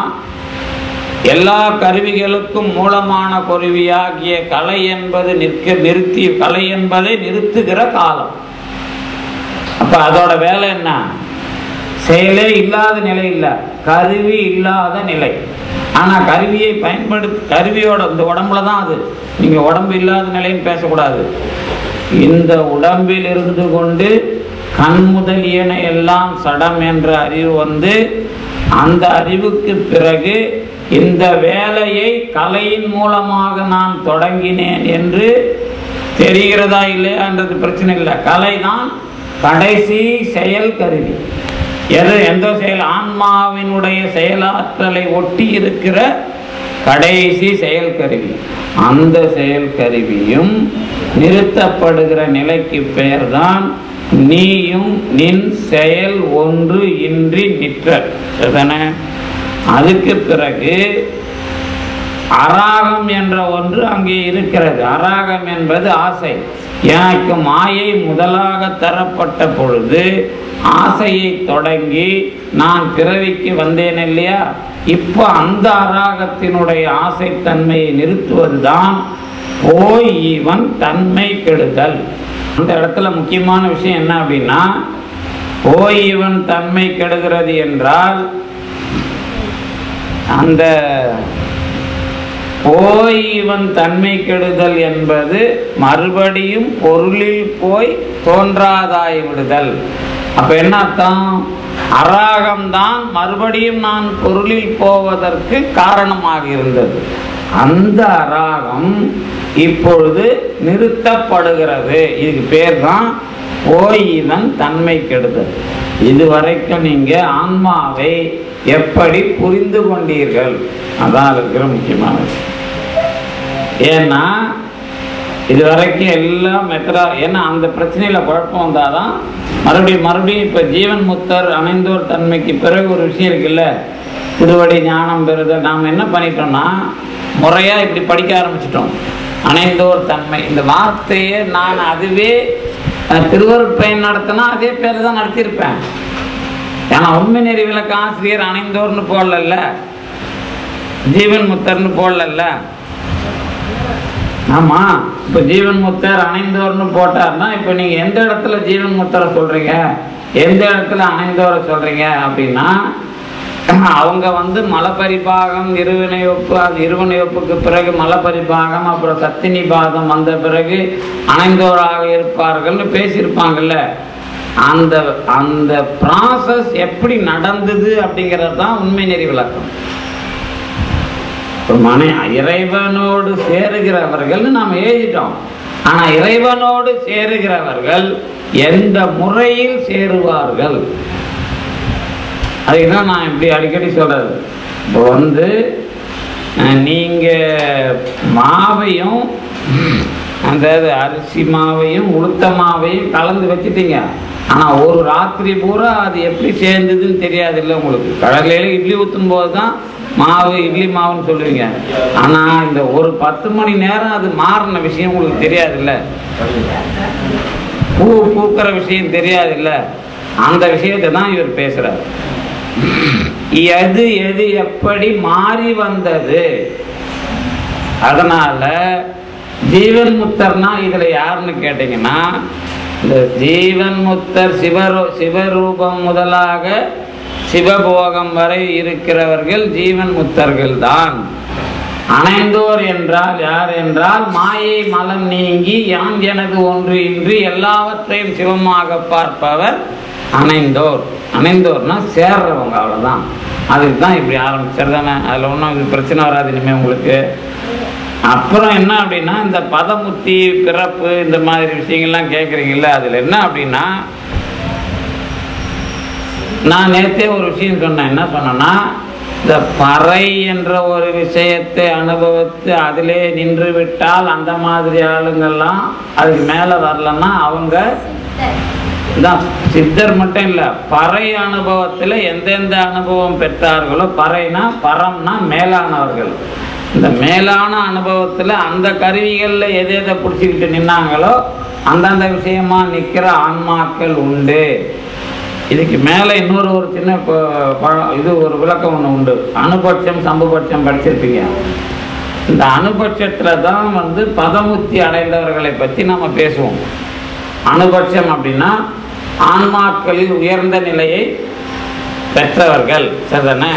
S1: எல்லா கருவிகளுக்கும் மூலமான கருவியாகிய கலை என்பது கலை என்பதை நிறுத்துகிற காலம். அப்ப அதோட வேலை என்ன? செயலே இல்லாத நிலை இல்லை, கருவி இல்லாத நிலை. ஆனா கருவியை கருவியோட இந்த உடம்புல தான் அது. நீங்க உடம்பு இல்லாத நிலைன்னு பேசக்கூடாது. இந்த உடம்பில் இருந்து கொண்டு கண் முதலியன எல்லாம் சடம் என்ற அறிவு வந்து, அந்த அறிவுக்கு பிறகு இந்த வேலையை கலையின் மூலமாக நான் தொடங்கினேன் என்று தெரிகிறதா இல்லையான்றது பிரச்சனை இல்லை. கலை தான் கடைசி செயல் கருவி. எந்த செயல்? ஆன்மாவினுடைய செயலாற்றலை ஒட்டி இருக்கிற கடைசி செயல் கருவி. அந்த செயல் கருவியும் நிறுத்தப்படுகிற நிலைக்கு பெயர் தான் நீயும் நின் செயல் ஒன்று இன்றி நிற்றல். அதுக்கு பிறகு அராகம் என்ற ஒன்று அங்கே இருக்கிறது. அராகம் என்பது ஆசை. எனக்கு மாயை முதலாக தரப்பட்ட பொழுது ஆசையை தொடங்கி நான் பிறவிக்கு வந்தேன் இல்லையா? இப்போ அந்த அராகத்தினுடைய ஆசைத்தன்மையை நிறுத்துவதுதான் போய் இவன் தன்மை கெடுதல். அந்த இடத்துல முக்கியமான விஷயம் என்ன அப்படின்னா, போய் இவன் தன்மை கெடுகிறது என்றால், அந்த போய் இவன் தன்மை கெடுதல் என்பது மறுபடியும் பொருளில் போய் தோன்றாதாய் விடுதல். அப்ப என்ன அர்த்தம்? அராகம்தான் மறுபடியும் நான் பொருளில் போவதற்கு காரணமாக இருந்தது. அந்த அராகம் இப்பொழுது நிறுத்தப்படுகிறது. இதுக்கு பேர் தான் போய் இவன் தன்மை கெடுதல். இதுவரைக்கும் நீங்க ஆன்மாவை எப்படி புரிந்து கொண்டீர்கள்? அதான் இருக்கிற முக்கியமான விஷயம். ஏன்னா இதுவரைக்கும் எல்லாம் ஏன்னா அந்த பிரச்சனையில குழப்பம் வந்தாதான் மறுபடியும் இப்ப ஜீவன் முத்தர் அணைந்தோர் தன்மைக்கு பிறகு ஒரு விஷயம் இருக்குல்ல, திருவடி ஞானம் பெறுதல். நாம் என்ன பண்ணிட்டோம்னா முறையா இப்படி படிக்க ஆரம்பிச்சிட்டோம். அணைந்தோர் தன்மை இந்த வார்த்தையை நான் அதுவே திருவருட்பயன் நடத்தினா அதே பேர் தான் நடத்தியிருப்பேன். ஏன்னா உண்மை நெறி விளக்க ஆசிரியர் அணைந்தோர்னு போடல, ஜீவன் முத்தர்னு போடல. ஆமா, இப்ப ஜீவன் முத்தர் அணைந்தோர்னு போட்டார்னா இப்ப நீங்க எந்த இடத்துல ஜீவன் முத்தரை சொல்றீங்க, எந்த இடத்துல அணைந்தோரை சொல்றீங்க அப்படின்னா, அவங்க வந்து மலப்பரிபாகம் இருவினையொப்பு, அது இருவினையொப்புக்கு பிறகு மலப்பரிபாகம், அப்புறம் சத்தினி பாகம் வந்த பிறகு அணைந்தோராக இருப்பார்கள்னு பேசியிருப்பாங்கல்ல. அந்த அந்த ப்ராசஸ் எப்படி நடந்தது அப்படிங்கிறது தான் உண்மை நெறி விளக்கம். இறைவனோடு சேருகிறவர்கள் நாம் எழுதிட்டோம். ஆனா இறைவனோடு சேருகிறவர்கள் எந்த முறையில் சேருவார்கள் அதுதான் நான் இப்படி அடிக்கடி சொல்றது. இப்போ வந்து நீங்க மாவையும் அந்த அரிசி மாவையும் உளுத்த மாவையும் கலந்து வச்சுட்டீங்க. ஆனா ஒரு ராத்திரி பூரா அது எப்படி சேர்ந்ததுன்னு தெரியாது இல்லை உங்களுக்கு. கடலையில இட்லி ஊற்றும் போது தான் மாவு இட்லி மாவுன்னு சொல்லுவீங்க. ஆனா இந்த ஒரு 10 மணி நேரம் அது மாறின விஷயம் உங்களுக்கு தெரியாது இல்லை. பூ பூக்கிற விஷயம் தெரியாது இல்லை. அந்த விஷயத்தை தான் இவர் பேசுறார். எது எது எப்படி மாறி வந்தது. அதனால ஜீவன் முத்தர்னா இதுல யாருன்னு கேட்டீங்கன்னா, இந்த ஜீவன் முத்தர் சிவரூபம் முதலாக சிவபோகம் வரை இருக்கிறவர்கள் ஜீவன் முத்தர்கள் தான். அணைந்தோர் என்றால் யார் என்றால், மாயை மலம் நீங்கி யான் எனது ஒன்று இன்றி எல்லாவற்றையும் சிவமாக பார்ப்பவர் அணைந்தோர். அணைந்தோர்னா சேர்றவங்க, அவ்வளவுதான். அதுக்கு தான் இப்படி ஆரம்பிச்சிருதானே. அதுல ஒன்றும் இது பிரச்சனை வராது இனிமே உங்களுக்கு. அப்புறம் என்ன அப்படின்னா, இந்த பதமுத்தி பிறப்பு இந்த மாதிரி விஷயங்கள்லாம் கேட்குறீங்கல்ல, அதில் என்ன அப்படின்னா, நான் நேற்றே ஒரு விஷயம் சொன்னேன். என்ன சொன்னேன்னா, இந்த பறை என்ற ஒரு விஷயத்தை அனுபவித்து அதிலே நின்று விட்டால் அந்த மாதிரி ஆளுங்கள்லாம் அதுக்கு மேலே வரலன்னா அவங்க தான் சித்தர் மட்டும் இல்லை, பறை அனுபவத்தில் எந்தெந்த அனுபவம் பெற்றார்களோ, பறைனா பரம்னா மேலானவர்கள், இந்த மேலான அனுபவத்தில் அந்த கருவிகளில் எதை எதை பிடிச்சிக்கிட்டு நின்னாங்களோ அந்தந்த விஷயமா நிற்கிற ஆன்மாக்கள் உண்டு. இதுக்கு மேலே இன்னொரு ஒரு சின்ன இது ஒரு விளக்கம் ஒன்று உண்டு. அனுபட்சம் சம்புபட்சம் படிச்சிருப்பீங்க. இந்த அனுபட்சத்தில் தான் பதமுத்தி அடைந்தவர்களை பற்றி நம்ம பேசுவோம். அனுபட்சம் அப்படின்னா ஆன்மாக்களில் உயர்ந்த நிலையை பெற்றவர்கள், சரிதானே?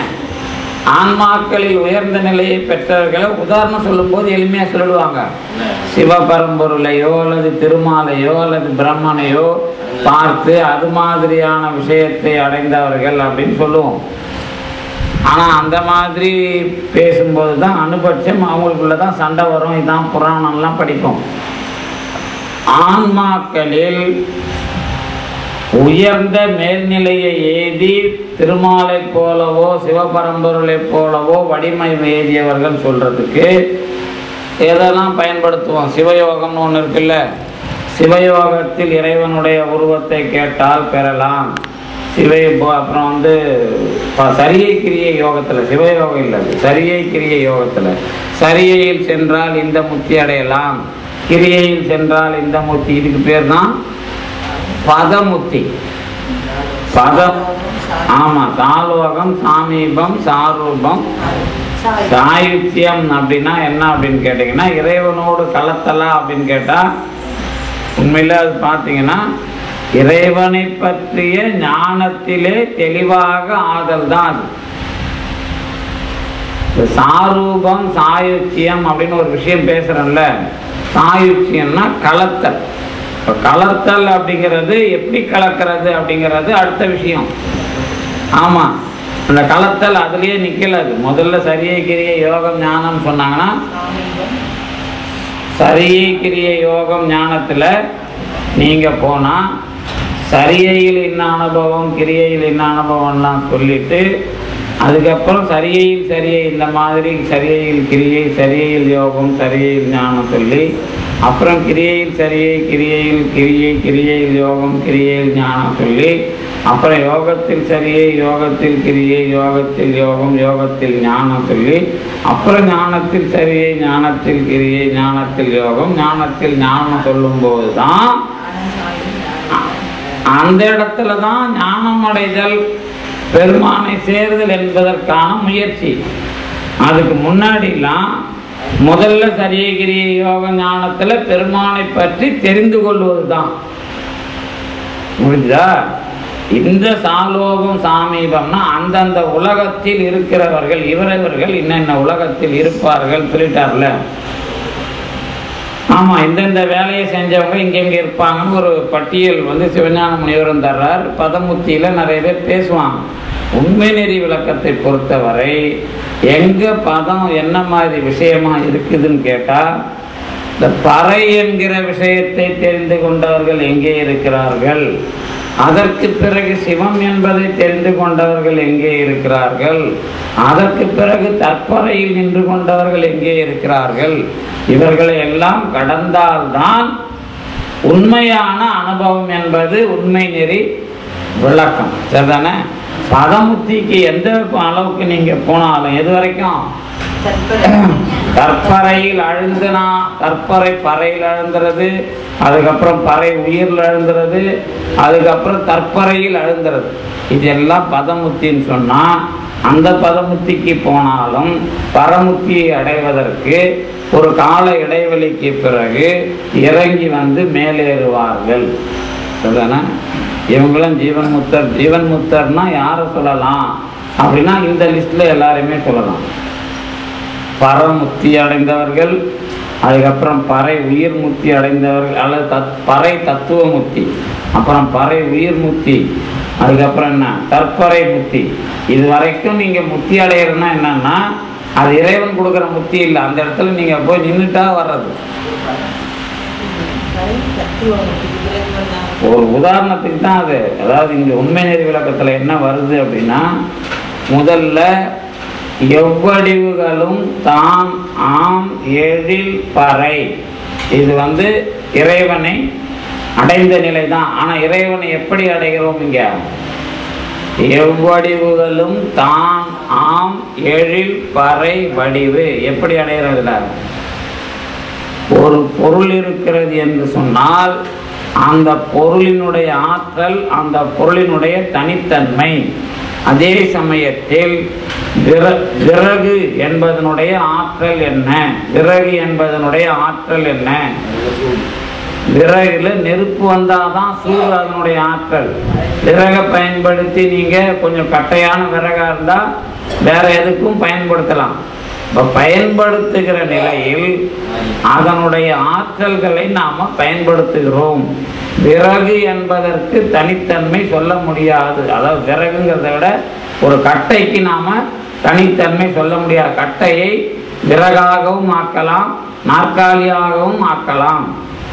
S1: ஆன்மாக்களில் உயர்ந்த நிலையை பெற்றவர்களை உதாரணம் சொல்லும்போது எளிமையாக சொல்லிடுவாங்க. சிவபரம்பொருளையோ அல்லது திருமாலையோ அல்லது பிரம்மனையோ பார்த்து அது மாதிரியான விஷயத்தை அடைந்தவர்கள் அப்படின்னு சொல்லுவோம். ஆனால் அந்த மாதிரி பேசும்போது தான் அனுபட்சம் அவங்களுக்குள்ள தான் சண்டை வரும். இதான் புராணம்லாம் படிப்போம். ஆன்மாக்களில் உயர்ந்த மேல்நிலையை ஏதி திருமாலை போலவோ சிவபரம்பொருளை போலவோ வடிமை ஏதியவர்கள் சொல்றதுக்கு எதெல்லாம் பயன்படுத்துவோம்? சிவயோகம்னு ஒன்று இருக்குல்ல. சிவயோகத்தில் இறைவனுடைய உருவத்தை கேட்டால் பெறலாம். அப்புறம் சரியை கிரிய யோகத்தில், சிவயோகம் இல்லை, சரியை கிரிய யோகத்தில் சரியையில் சென்றால் இந்த முக்தி அடையலாம், கிரியையில் சென்றால் இந்த முக்தி. இதுக்கு பேர் தான் பதமுத்தி. பதம், ஆமாம். சாலோகம், சாமீபம், சாரூபம், சாயுத்தியம் அப்படின்னா என்ன அப்படின்னு கேட்டிங்கன்னா இறைவனோடு கலத்தலா அப்படின்னு கேட்டால் உண்மையில் அது பார்த்தீங்கன்னா இறைவனை பற்றிய ஞானத்திலே தெளிவாக ஆதல் தான் அது. சாரூபம் சாயுச்சியம் அப்படின்னு ஒரு விஷயம் பேசுகிறோம்ல. சாயுச்சியம்னா கலத்தல். இப்போ கலத்தல் அப்படிங்கிறது எப்படி கலக்கிறது அப்படிங்கிறது அடுத்த விஷயம். ஆமாம், அந்த கலத்தல் அதுலேயே நிற்கல. அது முதல்ல சரியை கிரிய யோகம் ஞானம் சொன்னாங்கன்னா சரியை கிரிய யோகம் ஞானத்தில் நீங்கள் போனால் சரியையில் என்ன அனுபவம் கிரியையில் என்ன அனுபவம்லாம் சொல்லிட்டு அதுக்கப்புறம் சரியையில் சரியை இந்த மாதிரி சரியையில் கிரியை சரியையில் யோகம் சரியையில் ஞானம் சொல்லி அப்புறம் கிரியையில் சரியை கிரியையில் கிரியை கிரியையில் யோகம் கிரியையில் ஞானம் சொல்லி அப்புறம் யோகத்தில் சரியை யோகத்தில் கிரியை யோகத்தில் யோகம் யோகத்தில் ஞானம் சொல்லி அப்புறம் ஞானத்தில் சரியை ஞானத்தில் கிரியை ஞானத்தில் யோகம் ஞானத்தில் ஞானம் சொல்லும்போது தான் அந்த இடத்துல தான் ஞானம் அடைதல் பெருமானை சேர்தல் என்பதற்கான முயற்சி. அதுக்கு முன்னாடிலாம் முதல்ல சரியை கிரியை யோக ஞானத்தில் பெருமானை பற்றி தெரிந்து கொள்வது தான். முடிஞ்சா? இந்த சாலோகம் சாமீபம்னா அந்தந்த உலகத்தில் இருக்கிறவர்கள் இவரவர்கள் இன்னென்ன உலகத்தில் இருப்பார்கள் சொல்லிட்டார்ல. ஆமாம், இந்தந்த வேலையை செஞ்சவங்க இங்கே இருப்பாங்கன்னு ஒரு பட்டியல் சிவஞான முனிவரும் தர்றார். பதமுத்தியில் நிறைய பேர் பேசுவாங்க. உண்மை நெறி விளக்கத்தை பொறுத்தவரை எங்கே பதம் என்ன மாதிரி விஷயமா இருக்குதுன்னு கேட்டால் இந்த பறை என்கிற விஷயத்தை தெரிந்து கொண்டவர்கள் எங்கே இருக்கிறார்கள், அதற்கு பிறகு சிவம் என்பதை தெரிந்து கொண்டவர்கள் எங்கே இருக்கிறார்கள், அதற்கு பிறகு தற்பறையில் நின்று கொண்டவர்கள் எங்கே இருக்கிறார்கள், இவர்களை எல்லாம் கடந்தால்தான் உண்மையான அனுபவம் என்பது உண்மை நெறி விளக்கம். சரிதானே? பதமுத்திக்கு எந்த அளவுக்கு நீங்கள் போனாலும் எது வரைக்கும் கற்பறையில் அழுந்துனா கற்பறை பறையில் அழுந்துறது, அதுக்கப்புறம் பறை உயிரில் அழுந்துறது, அதுக்கப்புறம் தற்பறையில் அழுந்துறது. இதெல்லாம் பதமுத்தின்னு சொன்னால் அந்த பதமுத்திக்கு போனாலும் பரமுத்தியை அடைவதற்கு ஒரு கால இடைவெளிக்கு பிறகு இறங்கி மேலேறுவார்கள். சரிதானே? இவங்களும் ஜீவன் முத்தர். ஜீவன் முத்தர்னா யாரை சொல்லலாம் அப்படின்னா இந்த லிஸ்ட்டில் எல்லாருமே சொல்லலாம். பரமுத்தி அடைந்தவர்கள், அதுக்கப்புறம் பறை உயிர் முத்தி அடைந்தவர்கள் அல்லது பறை தத்துவ முத்தி, அப்புறம் பறை உயிர் முத்தி, அதுக்கப்புறம் என்ன தற்பறை முத்தி. இது வரைக்கும் நீங்கள் முத்தி அடையிறதுனா என்னன்னா அது இறைவன் கொடுக்குற முத்தி இல்லை. அந்த இடத்துல நீங்கள் போய் நின்றுட்டா வர்றது. ஒரு உதாரணத்துக்கு தான் அது. அதாவது இங்கே உண்மை நெறி விளக்கத்தில் என்ன வருது அப்படின்னா முதல்ல எவ்வடிவுகளும் தாம் ஆம் எழில் பறை. இது இறைவனை அடைந்த நிலை தான். ஆனா இறைவனை எப்படி அடைகிறோம்? இங்க எவ்வடிவுகளும் தாம் ஆம் எழில் பறை வடிவு. எப்படி அடைகிறதுல ஒரு பொருள் இருக்கிறது என்று சொன்னால் அந்த பொருளினுடைய ஆற்றல், அந்த பொருளினுடைய தனித்தன்மை. அதே சமயத்தில் விறகு என்பதனுடைய ஆற்றல் என்ன? விறகு என்பதனுடைய ஆற்றல் என்ன? விறகுல நெருப்பு வந்தாதான் சூடு அதனுடைய ஆற்றல். விறகை பயன்படுத்தி நீங்க கொஞ்சம் கட்டையான விறகா இருந்தா வேற எதுக்கும் பயன்படுத்தலாம். இப்ப பயன்படுத்துகிற நிலையில் அதனுடைய ஆற்றல்களை நாம பயன்படுத்துகிறோம். விறகு என்பதற்கு தனித்தன்மை சொல்ல முடியாது. அதாவது விறகுங்கிறத விட ஒரு கட்டைக்கு நாம தனித்தன்மை சொல்ல முடியாது. கட்டையை விறகாகவும் ஆக்கலாம், நாற்காலியாகவும் ஆக்கலாம்.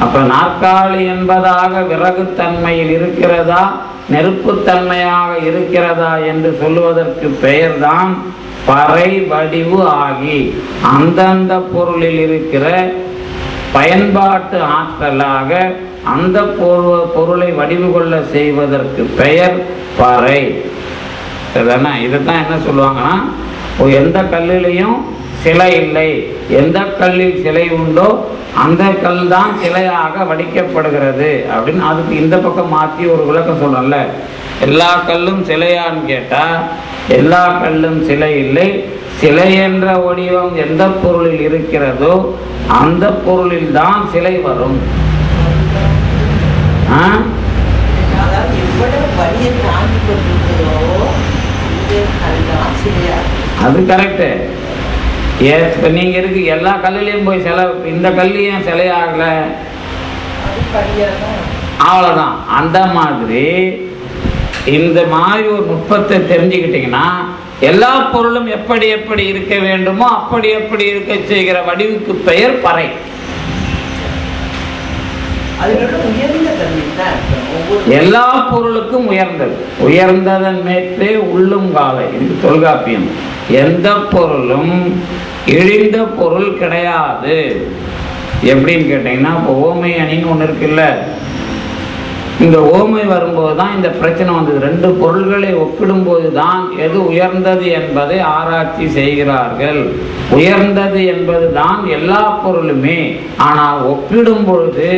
S1: அப்ப நாற்காலி என்பதாக விறகு தன்மையில் இருக்கிறதா, நெருப்புத்தன்மையாக இருக்கிறதா என்று சொல்லுவதற்கு பெயர்தான் பறை வடிவு ஆகி அந்தந்த பொருளில் இருக்கிற பயன்பாட்டு ஆற்றலாக அந்த பொருளை வடிவு கொள்ள செய்வதற்கு பெயர் பறை. இதுதான் என்ன சொல்லுவாங்கன்னா, எந்த கல்லிலையும் சிலை இல்லை, எந்த கல்லில் சிலை உண்டோ அந்த கல் தான் சிலையாக வடிக்கப்படுகிறது அப்படின்னு. அதுக்கு இந்த பக்கம் மாற்றி ஒரு விளக்கம் சொல்றோம்ல, எல்லா கல்லும் சிலையான்னு கேட்டா எல்லா கல்லும் சிலை இல்லை. சிலை என்ற வடிவம் எந்த பொருளில் இருக்கிறதோ அந்த பொருளில் தான் சிலை வரும். அது கரெக்டு. இப்ப நீங்க இருக்கு எல்லா கல்லுலயும் போய் சிலை, இந்த கல்லையும் சிலையாகல, அவ்வளவுதான். அந்த மாதிரி இந்த மாதிரி ஒரு நுட்பத்தை தெரிஞ்சுக்கிட்டீங்கன்னா எல்லா பொருளும் எப்படி எப்படி இருக்க வேண்டுமோ அப்படி எப்படி இருக்க செய்கிற வடிவுக்கு பெயர் பறை. எல்லா பொருளுக்கும் உயர்ந்தது. உயர்ந்ததன் மேற்றே உள்ளும் காலை. இது தொல்காப்பியம். எந்த பொருளும் இழிந்த பொருள் கிடையாது. எப்படின்னு கேட்டீங்கன்னா, இப்போ ஓமை அணின்னு ஒன்று இருக்குல்ல, இந்த ஓமை வரும்போது தான் இந்த பிரச்சனை வந்தது. ரெண்டு பொருள்களை ஒப்பிடும்போது தான் எது உயர்ந்தது என்பதை ஆராய்ச்சி செய்கிறார்கள். உயர்ந்தது என்பது தான் எல்லா பொருளுமே. ஆனால் ஒப்பிடும் பொழுது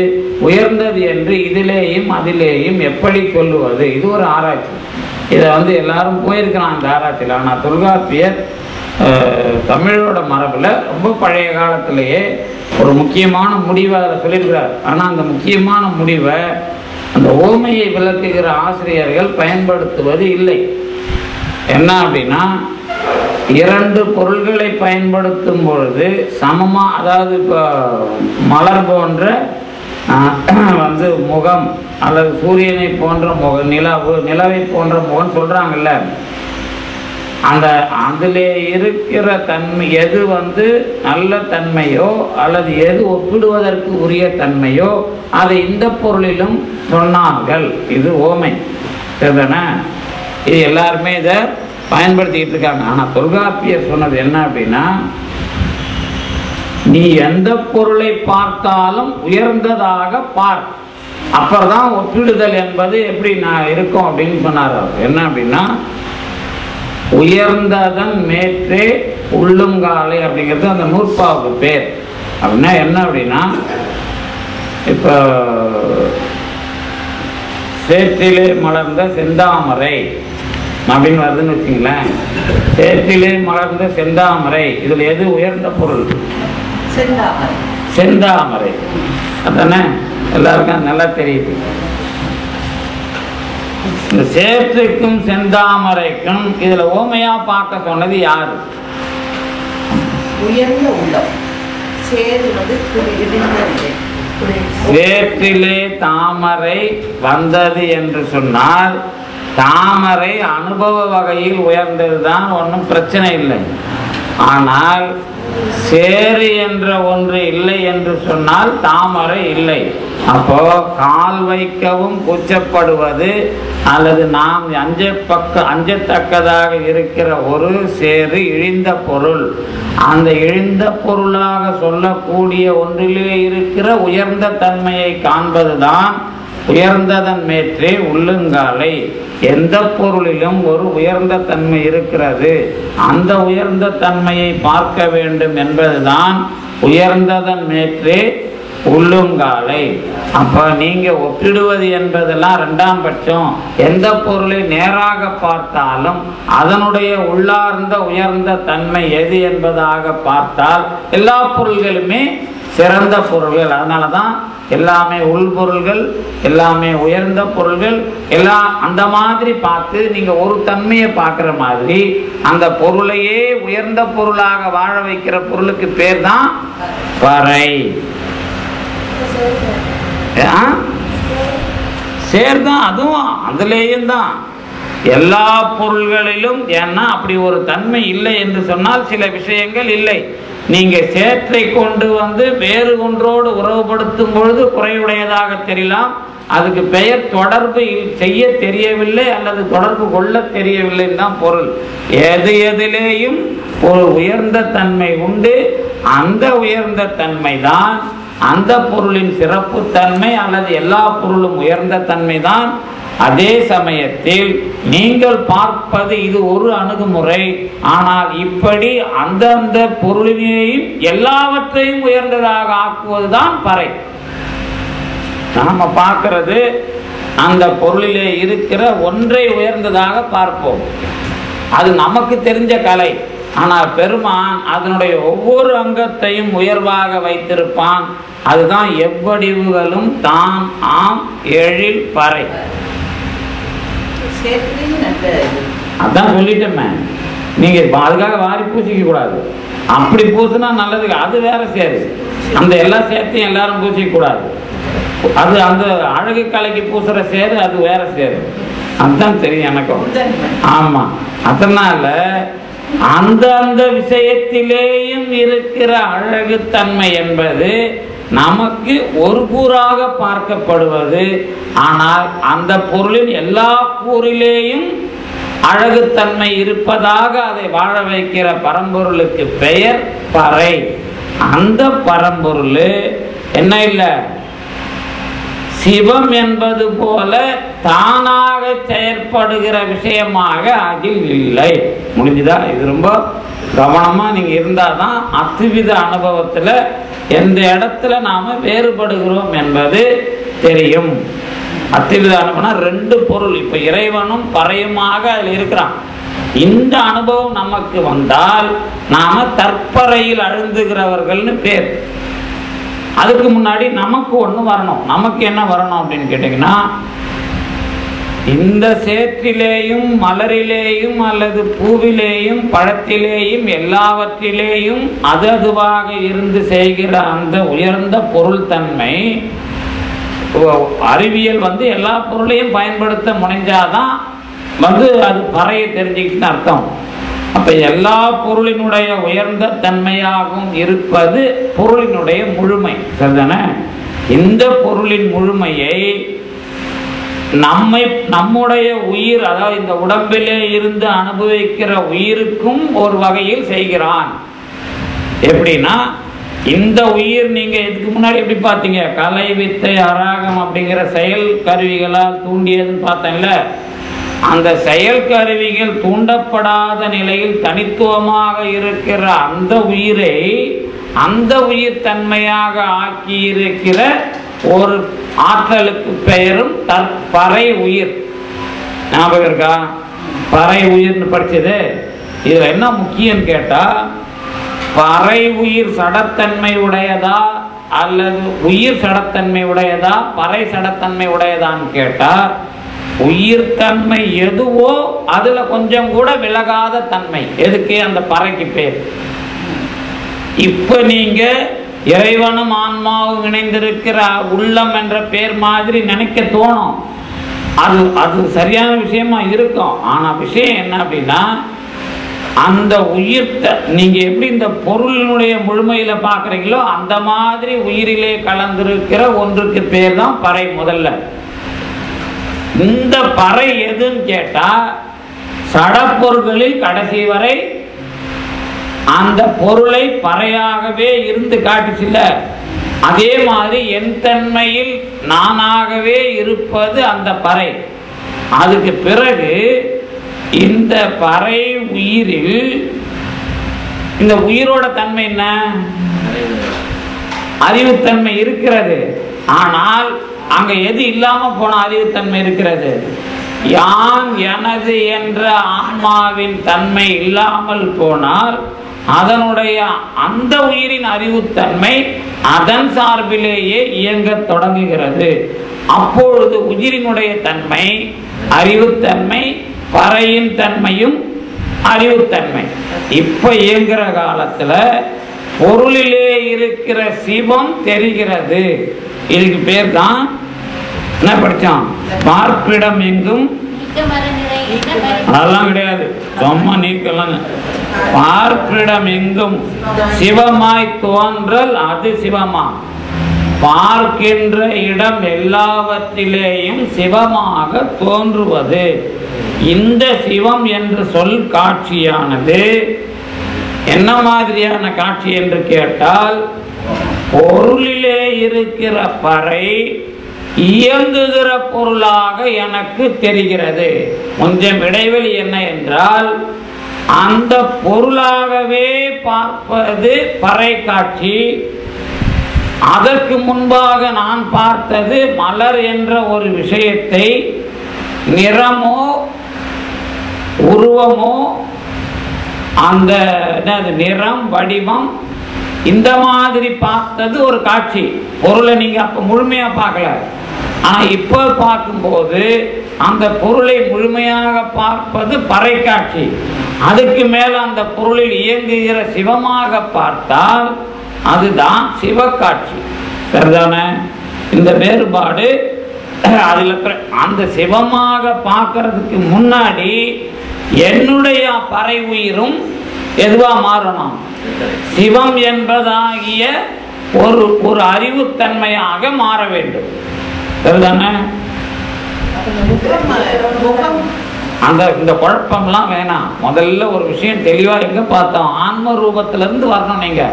S1: உயர்ந்தது என்று இதிலேயும் அதிலேயும் எப்படி சொல்லுவது? இது ஒரு ஆராய்ச்சி. இதை எல்லாரும் போயிருக்கிறான் இந்த ஆராய்ச்சியில். ஆனால் தொல்காப்பியர் தமிழோட மரபில் ரொம்ப பழைய காலத்திலேயே ஒரு முக்கியமான முடிவை அதில் சொல்லியிருக்கிறார். ஆனால் அந்த முக்கியமான முடிவை அந்த ஓமையை விளக்குகிற ஆசிரியர்கள் பயன்படுத்துவது இல்லை. என்ன அப்படின்னா, இரண்டு பொருள்களை பயன்படுத்தும் பொழுது சமமா, அதாவது இப்போ மலர் போன்ற முகம் அல்லது சூரியனை போன்ற முகம், நிலவை போன்ற முகம் சொல்றாங்கல்ல, அந்த அதிலே இருக்கிற தன்மை எது நல்ல தன்மையோ அல்லது எது ஒப்பிடுவதற்கு உரிய தன்மையோ அதை இந்த பொருளிலும் சொன்னார்கள். இது ஓமை. சரிதானே? இது எல்லாருமே இதை பயன்படுத்திக்கிட்டு இருக்காங்க. ஆனால் தொல்காப்பியர் சொன்னது என்ன அப்படின்னா, நீ எந்த பொருளை பார்த்தாலும் உயர்ந்ததாக பார், அப்புறம்தான் ஒப்பிடுதல் என்பது எப்படி நான் இருக்கும் அப்படின்னு சொன்னார். என்ன அப்படின்னா, உயர்ந்ததன் மேற்றே உள்ளுங்காலை அப்படிங்கிறது அந்த நூற்பாவுக்கு பேர். அப்படின்னா என்ன அப்படின்னா, இப்போ சேற்றிலே மலர்ந்த செந்தாமரை அப்படின்னு வருதுன்னு வச்சுங்களேன். சேற்றிலே மலர்ந்த செந்தாமரை, இதுல எது உயர்ந்த பொருள்? செந்தாமரை. அதானே? எல்லாருக்கும் நல்லா தெரியுது. இந்த சேற்றுக்கும் செந்தாமரைக்கும் இதுல ஓமையா பார்க்க சொன்னது யாரு? சேற்றிலே தாமரை வந்தது என்று சொன்னால் தாமரை அனுபவ வகையில் உயர்ந்ததுதான், ஒன்றும் பிரச்சனை இல்லை. ஆனால் சேறு என்ற ஒன்று இல்லை என்று சொன்னால் தாமரை இல்லை. அப்போ கால் வைக்கவும் கூச்சப்படுவது அல்லது நாம் அஞ்சத்தக்கதாக இருக்கிற ஒரு சேறு இழிந்த பொருள். அந்த இழிந்த பொருளாக சொல்லக்கூடிய ஒன்றிலே இருக்கிற உயர்ந்த தன்மையை காண்பதுதான் உயர்ந்ததன் மேற்றே உள்ளுங்காலை. எந்த பொருளிலும் ஒரு உயர்ந்த தன்மை இருக்கிறது, அந்த உயர்ந்த தன்மையை பார்க்க வேண்டும் என்பதுதான் உயர்ந்ததன் மேற்றே உள்ளுங்காலை. அப்ப நீங்க ஒப்பிடுவது என்பதெல்லாம் இரண்டாம் பட்சம். எந்த பொருளை நேராக பார்த்தாலும் அதனுடைய உள்ளார்ந்த உயர்ந்த தன்மை எது என்பதாக பார்த்தால் எல்லா பொருள்களுமே சிறந்த பொருள்கள். அதனாலதான் எல்லாமே உள்பொருள்கள், எல்லாமே உயர்ந்த பொருள்கள். எல்லாம் அந்த மாதிரி பார்த்து நீங்க ஒரு தன்மையை பார்க்கிற மாதிரி அந்த பொருளையே உயர்ந்த பொருளாக வாழ வைக்கிற பொருளுக்கு பேர் தான் பறை. சேர்தான், அதுவும் அதுலேயும் தான் எல்லா பொருள்களிலும். ஏன்னா அப்படி ஒரு தன்மை இல்லை என்று சொன்னால் சில விஷயங்கள் இல்லை. நீங்க சேற்றை கொண்டு வந்து வேறு ஒன்றோடு உறவுபடுத்தும் பொழுது குறைவுடையதாக தெரியலாம். அதுக்கு பெயர் தொடர்பு செய்ய தெரியவில்லை அல்லது தொடர்பு கொள்ள தெரியவில்லை தான் பொருள். எதிலேயும் ஒரு உயர்ந்த தன்மை உண்டு. அந்த உயர்ந்த தன்மை தான் அந்த பொருளின் சிறப்பு தன்மை அல்லது எல்லா பொருளும் உயர்ந்த தன்மை தான். அதே சமயத்தில் நீங்கள் பார்ப்பது இது ஒரு அணுகுமுறை. ஆனால் இப்படி அந்தந்த பொருளினையும் எல்லாவற்றையும் உயர்ந்ததாக ஆக்குவதுதான் பறை. நாம பார்க்கிறது அந்த பொருளிலே இருக்கிற ஒன்றை உயர்ந்ததாக பார்ப்போம். அது நமக்கு தெரிஞ்ச கலை. ஆனால் பெருமான் அதனுடைய ஒவ்வொரு அங்கத்தையும் உயர்வாக வைத்திருப்பான். அதுதான் எவ்வடிவுகளும் தான் ஆம் எழில் பறை. அதான் சொல்லிட்டேன். நீங்க அதுக்காக வாரி பூசிக்க கூடாது. அப்படி பூசினா நல்லது, அது வேற சேரு. அந்த எல்லா சேர்த்தையும் எல்லாரும் பூசிக்க கூடாது. அது அந்த அழகு கலைக்கு பூசுற சேரு, அது வேற சேரு. அதுதான் தெரியும் எனக்கும். ஆமா, அதனால அந்த விஷயத்திலேயும் இருக்கிற அழகு தன்மை என்பது நமக்கு ஒரு கூறாக பார்க்கப்படுவது. ஆனால் அந்த பொருளின் எல்லா கூறிலேயும் அழகுத்தன்மை இருப்பதாக அதை வாழ வைக்கிற பரம்பொருளுக்கு பெயர் பறை. அந்த பரம்பொருள் என்ன இல்லை, சிவம் என்பது போல தானாக செயற்படுகிற விஷயமாக அதில் இல்லை. முடிஞ்சுதா? இது ரொம்ப கவனமா நீங்க இருந்தாதான் அத்துவித அனுபவத்துல எந்த இடத்துல நாம வேறுபடுகிறோம் என்பது தெரியும். அத்துவித அனுபவம் ரெண்டு பொருள், இப்ப இறைவனும் பறையுமாக அதில் இருக்கிறான். இந்த அனுபவம் நமக்கு வந்தால் நாம தற்பறையில் அழுந்துகிறவர்கள்னு பேர். அதுக்கு முன்னாடி நமக்கு ஒண்ணு வரணும். நமக்கு என்ன வரணும் அப்படின்னு கேட்டீங்கன்னா, இந்த சேற்றிலேயும் மலரிலேயும் அல்லது பூவிலேயும் பழத்திலேயும் எல்லாவற்றிலேயும் அதுவாக இருந்து செய்கிற அந்த உயர்ந்த பொருள் தன்மை. அறிவியல் எல்லா பொருளையும் பயன்படுத்த முனைஞ்சாதான் அது பறையை தெரிஞ்சுக்கிட்டு அர்த்தம். அப்ப எல்லா பொருளினுடைய உயர்ந்த தன்மையாகவும் இருப்பது பொருளினுடைய முழுமை. சரிதானே? இந்த பொருளின் முழுமையை நம்முடைய உயிர், அதாவது இந்த உடம்பிலே இருந்து அனுபவிக்கிற உயிருக்கும் ஒரு வகையில் செய்கிறான். எப்படின்னா, இந்த உயிர் நீங்க இதுக்கு முன்னாடி எப்படி பார்த்தீங்க, கலை வித்தை அராகம் அப்படிங்கிற செயல் கருவிகளால் தூண்டியதுன்னு பார்த்தேன்ல. அந்த செயல் கருவிகள் தூண்டப்படாத நிலையில் தனித்துவமாக இருக்கிற அந்த உயிரை அந்த உயிர் தன்மையாக ஆக்கி இருக்கிற ஒரு ஆற்றலுக்கு பெயரும் பறை உயிர். ஞாபகம் இருக்கா? பறை உயிர்னு படிச்சது. இதுல என்ன முக்கியம் கேட்டா, பறை உயிர் சடத்தன்மை உடையதா அல்லது உயிர் சடத்தன்மை உடையதா பறை சடத்தன்மை உடையதான்னு கேட்டா, உயிர் தன்மை எதுவோ அதுல கொஞ்சம் கூட விலகாத தன்மை. எதுக்கு? அந்த பறைக்கு பேர். இப்ப நீங்க இறைவனும் ஆன்மாவும் இணைந்திருக்கிற உள்ளம் என்ற பேர் மாதிரி நினைக்க தோணும். அது சரியான விஷயமா இருக்கும். ஆனா விஷயம் என்ன அப்படின்னா,
S2: அந்த உயிர் நீங்க எப்படி இந்த பொருளினுடைய முழுமையில பாக்குறீங்களோ அந்த மாதிரி உயிரிலே கலந்திருக்கிற ஒன்றுக்கு பேர் தான் பறை. முதல்ல இந்த பறை எதுன்னு கேட்டா சடப்பொருள்களில் கடைசி வரை அந்த பொருளை பறையாகவே இருந்து காட்டுச்சுல்ல, அதே மாதிரி என் தன்மையில் நானாகவே இருப்பது அந்த பறை. அதுக்கு பிறகு இந்த பறை உயிரில் இந்த உயிரோட தன்மை என்ன? அறிவுத்தன்மை இருக்கிறது. ஆனால் அங்க எது இல்லாம போன அறிவுத்தன்மை இருக்கிறது? யான் எனது என்ற ஆன்மாவின் தன்மை இல்லாமல் போனால் அதனுடைய அந்த உயிரின் அறிவுத்தன்மை அதன் சார்பிலேயே இயங்க தொடங்குகிறது. அப்பொழுது உயிரினுடைய தன்மை அறிவுத்தன்மை, பறையின் தன்மையும் அறிவுத்தன்மை. இப்ப இயங்குற காலத்துல பொருளிலே இருக்கிற சிவம் தெரிகிறது. இதுக்கு பேர் தான் என்ன படிச்சோம்? பார்ப்பிடம் எங்கும் அதெல்லாம் கிடையாது, சும்மா நீக்கலாம். பார்ப்பிடம் எங்கும் சிவமாய் தோன்றல் அது சிவமா. பார்க்கின்ற இடம் எல்லாவற்றிலேயும் சிவமாக தோன்றுவது. இந்த சிவம் என்று சொல் காட்சியானது என்ன மாதிரியான காட்சி என்று கேட்டால், பொருளிலே இருக்கிற பறை இயங்குகிற பொருளாக எனக்கு தெரிகிறது. கொஞ்சம் இடைவெளி என்ன என்றால், அந்த பொருளாகவே பார்ப்பது பறை காட்சி. அதற்கு முன்பாக நான் பார்த்தது மலர் என்ற ஒரு விஷயத்தை, நிறமோ உருவமோ அந்த நிறம் வடிவம் இந்த மாதிரி பார்த்தது ஒரு காட்சி. பொருளை நீங்க அப்ப முழுமையா பார்க்கல. ஆனா இப்ப பார்க்கும்போது அந்த பொருளை முழுமையாக பார்ப்பது பறை காட்சி. அதுக்கு மேல அந்த பொருளில் இயங்குகிற சிவமாக பார்த்தால் அதுதான் சிவக்காட்சி. சரிதானே? இந்த வேறுபாடு அதுல அந்த சிவமாக பார்க்கறதுக்கு முன்னாடி என்னுடைய பறை உயிரும் எதுவா மாறணும்? சிவம் என்பதாகிய ஒரு அறிவுத்தன்மையாக மாற வேண்டும். சரிதானே? அந்த இந்த குழப்பம்லாம் வேணாம். முதல்ல ஒரு விஷயம் தெளிவா எங்க பார்த்தோம்? ஆன்ம ரூபத்திலிருந்து வரணும். நீங்க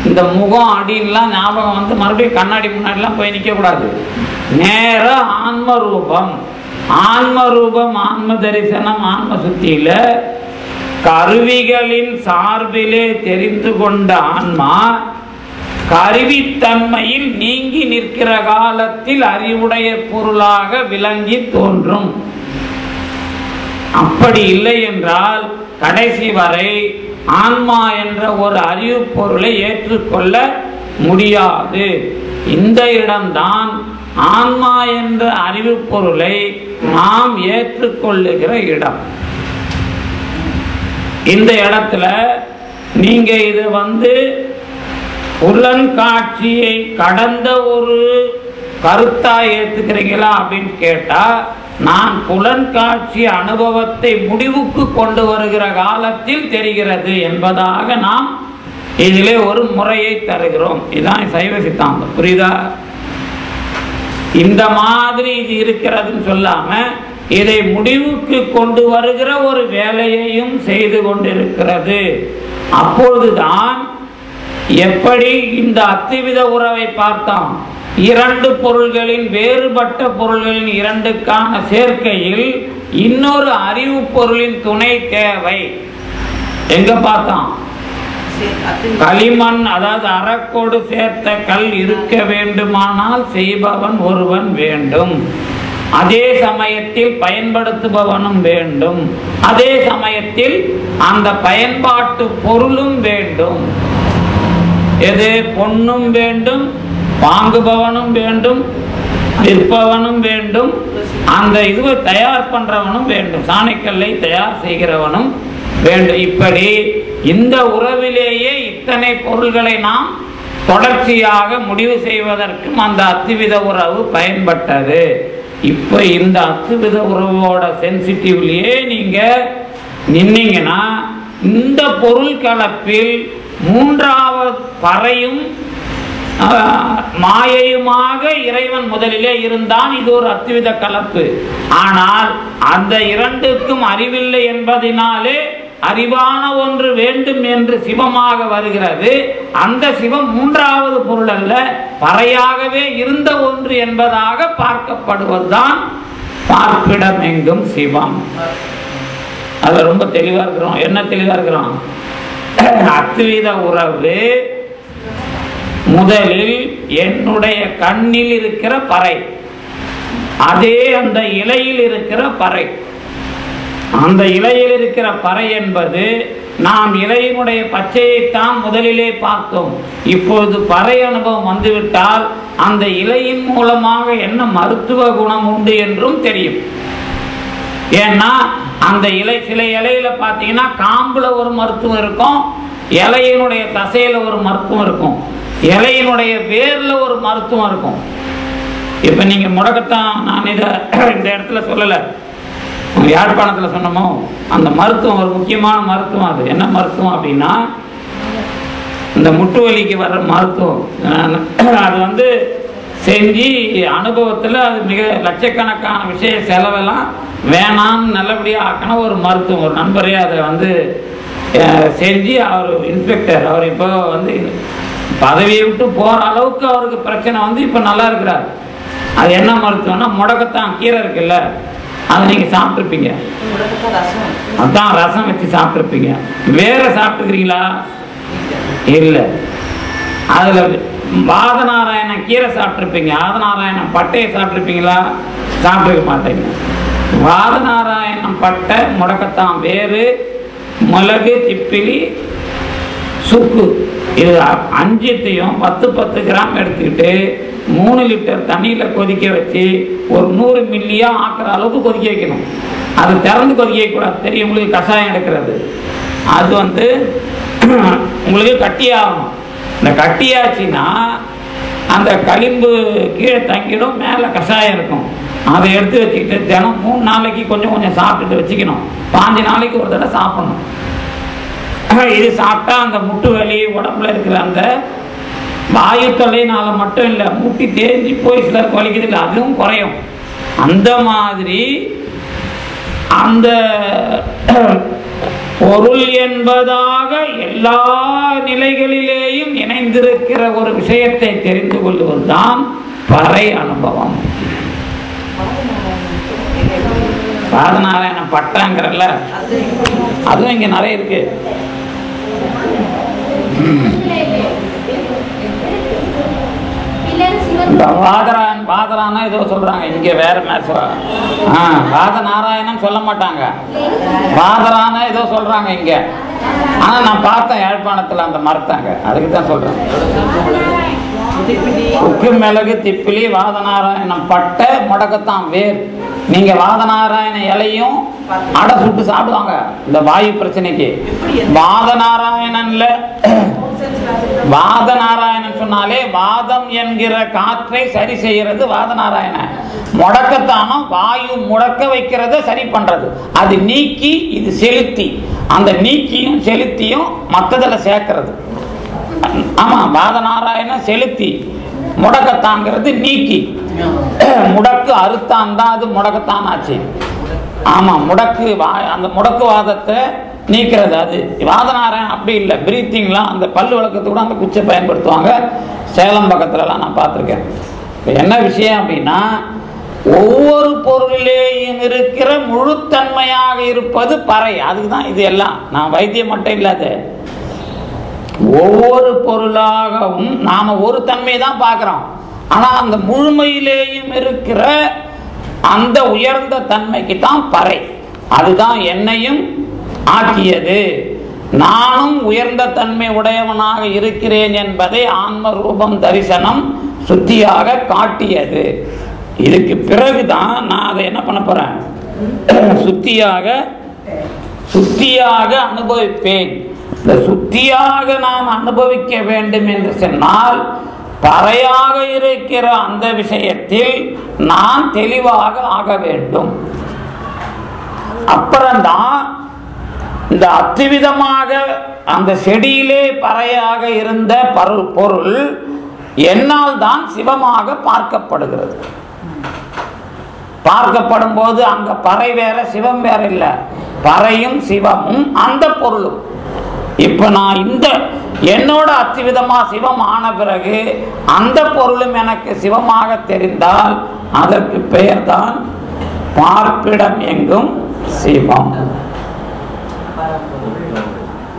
S2: இந்த முகம் அடின்லாம் ஞாபகம் வந்து மறுபடியும் கண்ணாடி முன்னாடிலாம் போய் நிக்க கூடாது. நேர ஆன்ம ரூபம். ஆன்ம ரூபம், ஆன்ம தரிசனம், ஆன்ம சுத்தியில கருவிகளின் சார்பிலே தெரிந்து கொண்ட ஆன்மா கருவித்தன்மையில் நீங்கி நிற்கிற காலத்தில் அறிவுடைய பொருளாக விளங்கி தோன்றும். அப்படி இல்லை என்றால் கடைசி வரை ஆன்மா என்ற ஒரு அறிவு பொருளை ஏற்றுக்கொள்ள முடியாது. இந்த இடம்தான் ஆன்மா என்ற அறிவு பொருளை நாம் ஏற்றுக்கொள்ளுகிற இடம். இந்த இடத்துல நீங்க இது புலன் காட்சியை கடந்த ஒரு கருத்தா ஏத்துக்கிறீங்களா அப்படின்னு கேட்டா, நான் புலன் காட்சி அனுபவத்தை முடிவுக்கு கொண்டு வருகிற காலத்தில் தெரிகிறது என்பதாக நாம் இதிலே ஒரு முறையை தருகிறோம். இதுதான் சைவ சித்தாந்தம். புரியுதா? இந்த மாதிரி இது இருக்கிறதுன்னு சொல்லாம இதை முடிவுக்கு கொண்டு வருகிற ஒரு வேலையையும் செய்து கொண்டிருக்கிறது. அப்பொழுதுதான் எப்படி இந்த அத்துவித உறவை பார்த்தோம்? இரண்டு பொருள்களின் வேறுபட்ட பொருள்களின் இரண்டுக்கான சேர்க்கையில் இன்னொரு அறிவு பொருளின் துணை தேவை. எங்க பார்த்தோம்? களிமண், அதாவது அறக்கோடு சேர்த்த கல் இருக்க வேண்டுமானால் செய்பவன் ஒருவன் வேண்டும். அதே சமயத்தில் பயன்படுத்துபவனும் வேண்டும். அதே சமயத்தில் அந்த பயன்பாட்டு பொருளும் வேண்டும். எது? பொன்னும் வேண்டும், வாங்குபவனும் வேண்டும், விற்பவனும் வேண்டும், அந்த இதுவை தயார் பண்றவனும் வேண்டும், சாணைக்கல்லை தயார் செய்கிறவனும் வேண்டும். இப்படி இந்த உறவிலேயே இத்தனை பொருள்களை நாம் தொடர்ச்சியாக முடிவு செய்வதற்கும் அந்த அத்துவித உறவு பயன்பட்டது. இப்ப இந்த அத்துவித உறவோட சென்சிட்டிவ்லயே நீங்க நின்னீங்கன்னா இந்த பொருள் கலப்பில் மூன்றாவது பறையும் மாயையுமாக இறைவன் முதலிலே இருந்தான். இது ஒரு அத்வித கலப்பு. ஆனால் அந்த இரண்டுக்கும் அறிவில்லை என்பதனாலே அறிவான ஒன்று வேண்டும் என்று சிவமாக வருகிறது. அந்த சிவம் மூன்றாவது பொருள் அல்ல, பறையாகவே இருந்த ஒன்று என்பதாக பார்க்கப்படுவதுதான் பார்ப்பிடம் எங்கும் சிவம். அது ரொம்ப தெளிவா இருக்கிறோம். என்ன தெளிவா இருக்கிறோம்? அத்வித உறவு முதலில் என்னுடைய கண்ணில் இருக்கிற பறை, அதே அந்த இலையில் இருக்கிற பறை. அந்த இலையில் இருக்கிற பறை என்பது நாம் இலையினுடைய பச்சையைத்தான் முதலிலே பார்த்தோம். இப்பொழுது பறை அனுபவம் வந்துவிட்டால் அந்த இலையின் மூலமாக என்ன மருத்துவ குணம் உண்டு என்றும் தெரியும். ஏன்னா அந்த இலை, சில இலையில பார்த்தீங்கன்னா காம்புல ஒரு மருத்துவம் இருக்கும், இலையினுடைய தசையில ஒரு மருத்துவம் இருக்கும், இலையினுடைய வேர்ல ஒரு மருத்துவம் இருக்கும். இப்ப நீங்க முடக்கத்தான் நான் இதை இந்த இடத்துல சொல்லலை, யாழ்ப்பாணத்தில் சொன்னோமோ அந்த மருத்துவம் ஒரு முக்கியமான மருத்துவம். அது என்ன மருத்துவம் அப்படின்னா இந்த முட்டு வலிக்கு வர்ற மருத்துவம். அது செஞ்சு அனுபவத்தில் அது மிக லட்சக்கணக்கான விஷய செலவெல்லாம் வேணான்னு நல்லபடியாக ஆக்கின ஒரு மருத்துவம். ஒரு நண்பரே அதை செஞ்சு அவர் இன்ஸ்பெக்டர், அவர் இப்போ பதவியை விட்டு போகிற அளவுக்கு அவருக்கு பிரச்சனை இப்போ நல்லா இருக்கிறார். அது என்ன மருத்துவம்னா முடக்கத்தான் கீரை இருக்குல்ல, அதை நீங்கள் சாப்பிட்ருப்பீங்க. அதான் ரசம் வச்சு சாப்பிட்ருப்பீங்க. வேற சாப்பிட்டுக்கிறீங்களா? இல்லை. அதில் வாதநாராயணன் கீரை சாப்பிட்ருப்பீங்க, ஆதநாராயணன் பட்டையை சாப்பிட்ருப்பீங்களா? சாப்பிட்டுக்க மாட்டேங்க. வாதநாராயணன் பட்டை, முடக்கத்தான் வேறு, மிளகு, திப்பிலி, சுக்கு, இது 5த்தையும் 10 கிராம் எடுத்துக்கிட்டு 3 லிட்டர் தண்ணியில் கொதிக்க வச்சு ஒரு 100 மில்லியா ஆக்குற அளவுக்கு கொதிக்க வைக்கணும். அது திறந்து கொதிக்க வைக்கக்கூடாது. தெரியும் உங்களுக்கு, கஷாயம் எடுக்கிறது அது உங்களுக்கு கட்டியாகணும். இந்த கட்டியாச்சுன்னா அந்த களிம்பு கீழே தங்கிடும், மேலே கஷாயம் இருக்கும். அதை எடுத்து வச்சுக்கிட்டு தினம் 3 நாளைக்கு கொஞ்சம் கொஞ்சம் சாப்பிட்டுட்டு வச்சுக்கணும். 5 நாளைக்கு ஒரு தடவை சாப்பிடணும். இது சாப்பிட்டா அந்த முட்டு வலி, உடம்புல இருக்கிற அந்த வாயு தொல்லையினால மட்டும் இல்லை, முட்டி தேஞ்சி போய் சிலருக்கு வலிக்குது இல்லை, அதுவும் குறையும். அந்த மாதிரி அந்த பொருள் என்பதாக எல்லா நிலைகளிலேயும் இணைந்திருக்கிற ஒரு விஷயத்தை தெரிந்து கொள்வதுதான் பறை அனுபவம். வாதநாராயண பட்டாங்கிறல்ல, அதுவும் இங்க நிறைய இருக்கு. வாதரானா ஏதோ சொல்றாங்க, இங்க வேற வாதநாராயணன் சொல்ல மாட்டாங்க, வாதரானா ஏதோ சொல்றாங்க இங்க. ஆனா நான் பார்த்தேன் யாழ்ப்பாணத்துல அந்த மரத்தாங்க, அதுக்கு தான் சொல்றேன். உப்பு, மிளகு, திப்பிலி, வாதநாராயணம் பட்டை, முடக்கத்தான் வேர். நீங்க வாதநாராயண இலையும் அடை சுட்டு சாப்பிடுவாங்க இந்த வாயு பிரச்சனைக்கு. வாதநாராயணன்ல வாதநாராயணன் சொன்னாலே வாதம் என்கிற காற்றை சரி செய்யறது வாதநாராயணன். முடக்கத்தானம் வாயு முடக்க வைக்கிறத சரி பண்றது. அது நீக்கி, இது செலுத்தி. அந்த நீக்கியும் செலுத்தியும் மற்றதில் சேர்க்கிறது. ஆமா, வாதநாராயணன் செலுத்தி, முடக்கத்தாங்கிறது நீக்கி. முடக்கு அறுத்தான் தான் அது முடக்கத்தான் ஆச்சு. ஆமா, முடக்கு அந்த முடக்குவாதத்தை நீக்கிறது அது. வாதநாராயணன் அப்படி இல்லை, பிரீத்திங்லாம் அந்த பல்லு வழக்கத்துக்கு கூட அந்த குச்சை பயன்படுத்துவாங்க. சேலம் பக்கத்துலலாம் நான் பார்த்துருக்கேன். இப்போ என்ன விஷயம் அப்படின்னா, ஒவ்வொரு பொருளிலேயும் இருக்கிற முழுத்தன்மையாக இருப்பது பறை. அதுக்கு தான் இது எல்லாம். நான் வைத்தியம் மட்டும் இல்லாத ஒவ்வொரு பொருளாகவும் நாம ஒரு தன்மையை தான் பார்க்கிறோம். ஆனா அந்த முழுமையிலேயும் இருக்கிற அந்த உயர்ந்த தன்மைக்கு தான் பறை. அதுதான் என்னையும் ஆக்கியது. நானும் உயர்ந்த தன்மை உடையவனாக இருக்கிறேன் என்பதை ஆன்ம ரூபம் தரிசனம் சுத்தியாக காட்டியது. இதுக்கு பிறகுதான் நான் அதை என்ன பண்ண போறேன், சுத்தியாக அனுபவிப்பேன். இந்த சுத்தியாக நான் அனுபவிக்க வேண்டும் என்று சொன்னால் பறையாக இருக்கிற அந்த விஷயத்தில் நான் தெளிவாக ஆக வேண்டும். அப்புறம்தான் இந்த அத்துவிதமாக அந்த செடியிலே பறையாக இருந்த பொருள் என்னால் தான் சிவமாக பார்க்கப்படுகிறது. பார்க்கப்படும் போது அங்க பறை வேற சிவம் வேற இல்லை, பறையும் சிவமும் அந்த பொருளும். இப்ப நான் இந்த என்னோட அத்துவிதமா சிவம் ஆன பிறகு அந்த பொருளும் எனக்கு சிவமாக தெரிந்தால் அதற்கு பெயர் தான் பார்ப்பிடம் எங்கும் சிவம்.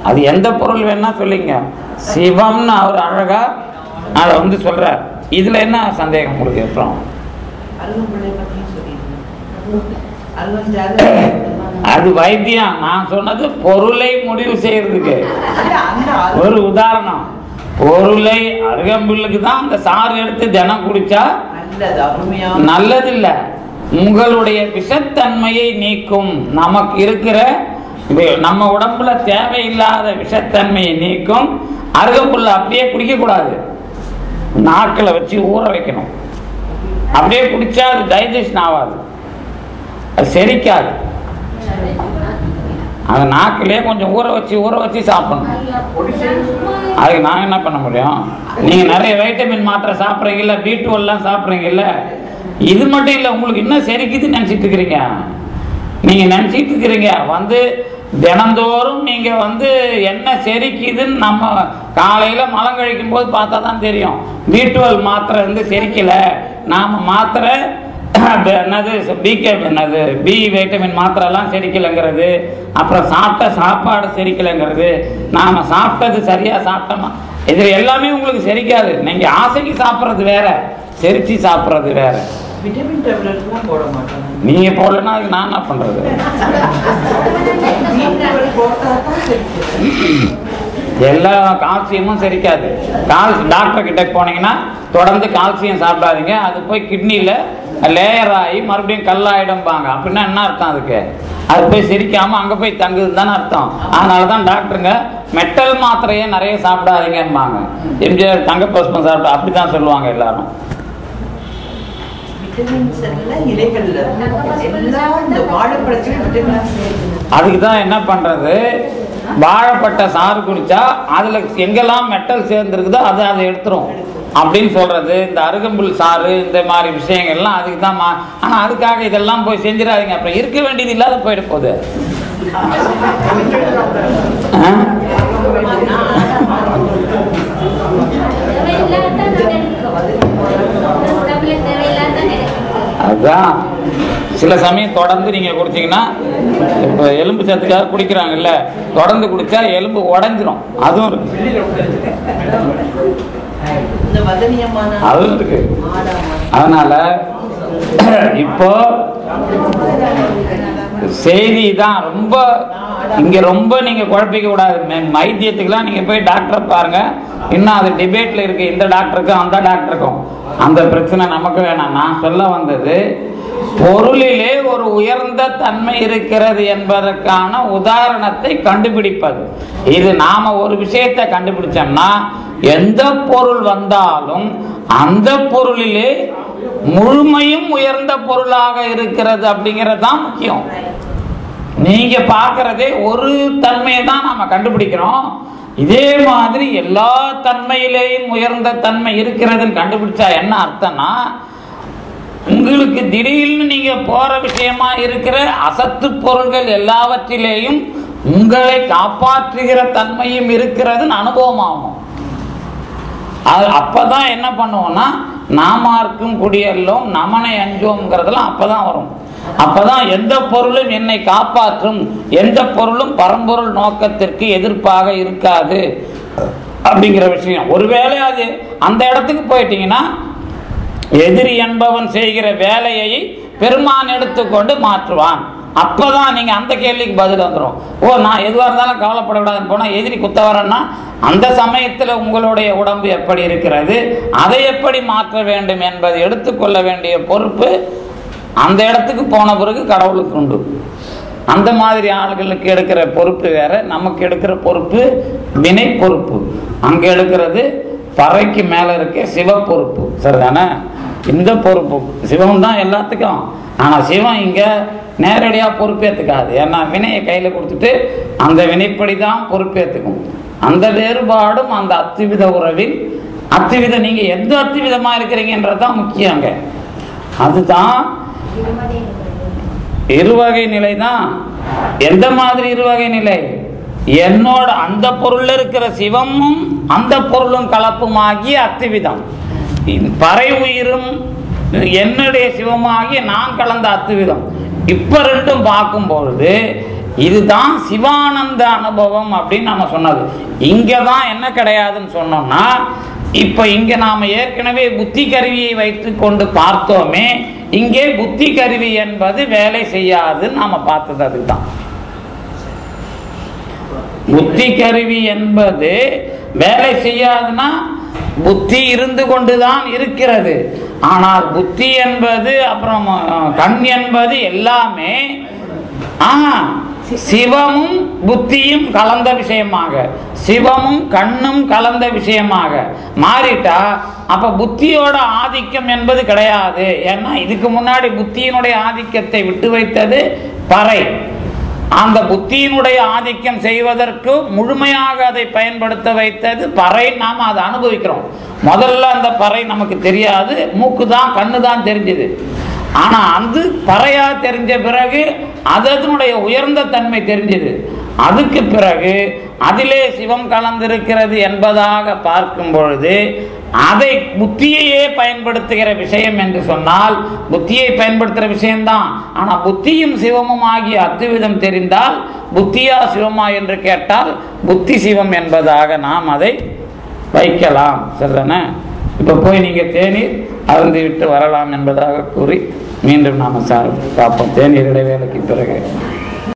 S2: அது எந்த பொருள் வேணா சொல்லிங்க, சிவம்னு அவர் அழகா அதை சொல்றார். இதுல என்ன சந்தேகம் உங்களுக்கு? அப்புறம் அது வைத்தியம். நான் சொன்னது பொருளை முடிவு செய்யறதுக்கு ஒரு உதாரணம். பொருளை அருகம்புல்லுக்கு தான் அந்த சாறு எடுத்து தினம் குடிச்சா நல்லது இல்லை, உங்களுடைய விஷத்தன்மையை நீக்கும். நமக்கு இருக்கிற நம்ம உடம்புல தேவையில்லாத விஷத்தன்மையை நீக்கும். அருகம்புல்லை அப்படியே குடிக்க கூடாது, நாக்கில் வச்சு ஊற வைக்கணும். அப்படியே குடிச்சா அது டைஜஷன் ஆகாது, அது செரிக்காது. அது நாக்கிலே கொஞ்சம் ஊற வச்சு சாப்பிடணும். அதுக்கு நாங்கள் என்ன பண்ண முடியும்? நீங்கள் நிறைய வைட்டமின் மாத்திரை சாப்பிட்றீங்கல்ல, B12 சாப்பிட்றீங்கல்ல, இது மட்டும் இல்லை, உங்களுக்கு இன்னும் செரிக்குதுன்னு நினச்சிட்டு இருக்கிறீங்க. நீங்கள் நினச்சிட்டு இருக்கிறீங்க தினந்தோறும் நீங்கள் என்ன செரிக்குதுன்னு நம்ம காலையில் மலம் கழிக்கும் போது பார்த்தா தான் தெரியும். B12 மாத்திரை செரிக்கலை, நாம் மாத்திரை என்னது பி வைட்டமின் மாத்திரைலாம் செரிக்கலைங்கிறது, அப்புறம் சாப்பிட்ட சாப்பாடு செரிக்கலைங்கிறது, நாம் சாப்பிட்டது சரியாக சாப்பிட்டோமா, இது எல்லாமே உங்களுக்கு செரிக்காது. நீங்கள் ஆசைக்கு சாப்பிட்றது வேற, செரிச்சு சாப்பிட்றது வேற.
S3: விட்டமின் டேப்லெட்லாம் போட மாட்டாங்க.
S2: நீங்க போடலன்னா அதுக்கு நான் என்ன பண்றது? எல்லா கால்சியமும் செரிக்காது. டாக்டர் கிட்ட போனீங்கன்னா தொடர்ந்து கால்சியம் சாப்பிடாதீங்க, அது போய் கிட்னியில் லேயர் ஆகி மறுபடியும் கல்லாயிடும்பாங்க. அப்படின்னா என்ன அர்த்தம்? அதுக்கு அது போய் செரிக்காமல் அங்கே போய் தங்குதுன்னு தானே அர்த்தம். அதனால தான் டாக்டருங்க மெட்டல் மாத்திரையே நிறைய சாப்பிடாதீங்கம்பாங்க. எம்ஜிஆர் தங்க பஸ்பம் சாப்பிட்டா அப்படி தான் சொல்லுவாங்க எல்லாரும். அதுக்கு தான் என்ன பண்றது, வாழைப்பட்ட சாறு குடிச்சா அதுல எங்கெல்லாம் மெட்டல் சேர்ந்துருக்குதோ அதை எடுத்துரும் அப்படின்னு சொல்றது. இந்த அருகம்புல் சாறு இந்த மாதிரி விஷயங்கள்லாம் அதுக்கு தான். ஆனா அதுக்காக இதெல்லாம் போய் செஞ்சிடாதீங்க, அப்புறம் இருக்க வேண்டியது இல்லாத போயிட போகுது. அதுதான் சில சமயம் தொடர்ந்து நீங்க குடிச்சீங்கன்னா, இப்போ எலும்பு சத்துக்காக குடிக்கிறாங்கல்ல, தொடர்ந்து குடிச்சா எலும்பு உடைஞ்சிரும். அதுவும் இருக்கு, அதுவும் இருக்கு. அதனால இப்போ செய்தி தான் ரொம்ப இங்க ரொம்ப நீங்க குழப்பிக்க கூடாது. வைத்தியத்துக்குலாம் நீங்க போய் டாக்டரை பாருங்க, இன்னும் அது டிபேட்ல இருக்கு, இந்த டாக்டருக்கும் அந்த டாக்டருக்கும். அந்த பிரச்சனை நமக்கு வேணாம். நான் சொல்ல வந்தது, பொருளிலே ஒரு உயர்ந்த தன்மை இருக்கிறது என்பதற்கான உதாரணத்தை கண்டுபிடிப்பது. இது நாம ஒரு விஷயத்தை கண்டுபிடிச்சோம்னா எந்த பொருள் வந்தாலும் அந்த பொருளிலே முழுமையும் உயர்ந்த பொருளாக இருக்கிறது அப்படிங்கிறது தான் முக்கியம். நீங்க பார்க்கறதே ஒரு தன்மையை தான் நாம கண்டுபிடிக்கிறோம். இதே மாதிரி எல்லா தன்மையிலேயும் உயர்ந்த தன்மை இருக்கிறதுன்னு கண்டுபிடிச்சா என்ன அர்த்தம்னா, உங்களுக்கு திடீர்னு நீங்க போற விஷயமா இருக்கிற அசத்து பொருள்கள் எல்லாவற்றிலேயும் உங்களை காப்பாற்றுகிற தன்மையும் இருக்கிறதுன்னு அனுபவமாகும். அப்பதான் என்ன பண்ணுவோம்னா, நாமார்க்கும் குடியெல்லோம் நமனை அஞ்சோம்ங்கிறதுலாம் அப்பதான் வரும். அப்பதான் எந்த பொருளும் என்னை காப்பாற்றும், எந்த பொருளும் பரம்பொருள் நோக்கத்திற்கு எதிர்ப்பாக இருக்காது அப்படிங்கிற விஷயம். ஒருவேளை அது அந்த இடத்துக்கு போயிட்டீங்கன்னா, எதிரி என்பவன் செய்கிற வேலையை பெருமான் எடுத்துக்கொண்டு மாற்றுவான். அப்பதான் நீங்க அந்த கேள்விக்கு பதில் வந்துடும். ஓ, நான் எதுவாக இருந்தாலும் கவலைப்படக்கூடாதுன்னு போனா எதிரி குத்த வரேன்னா, அந்த சமயத்தில் உங்களுடைய உடம்பு எப்படி இருக்கிறது, அதை எப்படி மாற்ற வேண்டும் என்பதை எடுத்துக்கொள்ள வேண்டிய பொறுப்பு அந்த இடத்துக்கு போன பிறகு கடவுளுக்கு உண்டு. அந்த மாதிரி ஆளுகளுக்கு எடுக்கிற பொறுப்பு வேற, நமக்கு எடுக்கிற பொறுப்பு வினை பொறுப்பு. அங்க எடுக்கிறது பறைக்கு மேல இருக்க சிவ பொறுப்பு, சரிதானே? இந்த பொறுப்பு சிவம் தான் எல்லாத்துக்கும். ஆனால் சிவம் இங்கே நேரடியாக பொறுப்பேற்றுக்காது. ஏன்னா வினையை கையில் கொடுத்துட்டு அந்த வினைப்படி தான் பொறுப்பேற்றுக்கும். அந்த வேறுபாடும் அந்த அத்துவித உறவில் அத்துவித நீங்கள் எந்த அத்துவிதமாக இருக்கிறீங்கன்றது தான் முக்கியங்க. அதுதான் இருவகை நிலை தான். எந்த மாதிரி இருவகை நிலை? என்னோட அந்த பொருள் இருக்கிற சிவமும் அந்த பொருளும் கலப்புமாகி அத்துவிதம், பறை உயிரும் என்னுடைய சிவமாகி நான் கலந்த அத்துவிதம். இப்ப ரெண்டும் பார்க்கும் பொழுது இதுதான் சிவானந்த அனுபவம் அப்படின்னு நம்ம சொன்னது. இங்கதான் என்ன கிடையாதுன்னு சொன்னோம்னா, இப்ப இங்க நாம ஏற்கனவே புத்தி கருவியை வைத்து கொண்டு பார்த்தோமே, இங்கே புத்தி கருவி என்பது வேலை செய்யாதுன்னு நாம பார்த்தது. அதுதான் புத்தி கருவி என்பது வேலை செய்யாதுன்னா புத்தி இருந்து கொண்டுதான் இருக்கிறது. ஆனால் புத்தி என்பது அப்புறம் கண் என்பது எல்லாமே சிவமும் புத்தியும் கலந்த விஷயமாக, சிவமும் கண்ணும் கலந்த விஷயமாக மாறிட்டா அப்ப புத்தியோட ஆதிக்கம் என்பது கிடையாது. ஏன்னா இதுக்கு முன்னாடி புத்தியினுடைய ஆதிக்கத்தை விட்டு வைத்தது பறை. அந்த புத்தியினுடைய ஆதிக்கம் செய்வதற்கு முழுமையாக அதை பயன்படுத்த வைத்தது பறை. நாம் அதை அனுபவிக்கிறோம். முதல்ல அந்த பறை நமக்கு தெரியாது, மூக்கு தான் கண்ணு தான் தெரிஞ்சது. ஆனா அந்த பறையா தெரிஞ்ச பிறகு அதனுடைய உயர்ந்த தன்மை தெரிஞ்சது. அதுக்கு பிறகு அதிலே சிவம் கலந்திருக்கிறது என்பதாக பார்க்கும் பொழுது அதை புத்தியையே பயன்படுத்துகிற விஷயம் என்று சொன்னால் புத்தியை பயன்படுத்துகிற விஷயம்தான். ஆனா புத்தியும் சிவமும் ஆகிய அத்துவிதம் தெரிந்தால் புத்தியா சிவமா என்று கேட்டால் புத்தி சிவம் என்பதாக நாம் அதை வைக்கலாம். சரிதானே? இப்போ போய் நீங்கள் தேநீர் அருந்து விட்டு வரலாம் என்பதாக கூறி மீண்டும் நாம் பார்ப்போம் தேநீர் இடைவேளைக்கு பிறகு.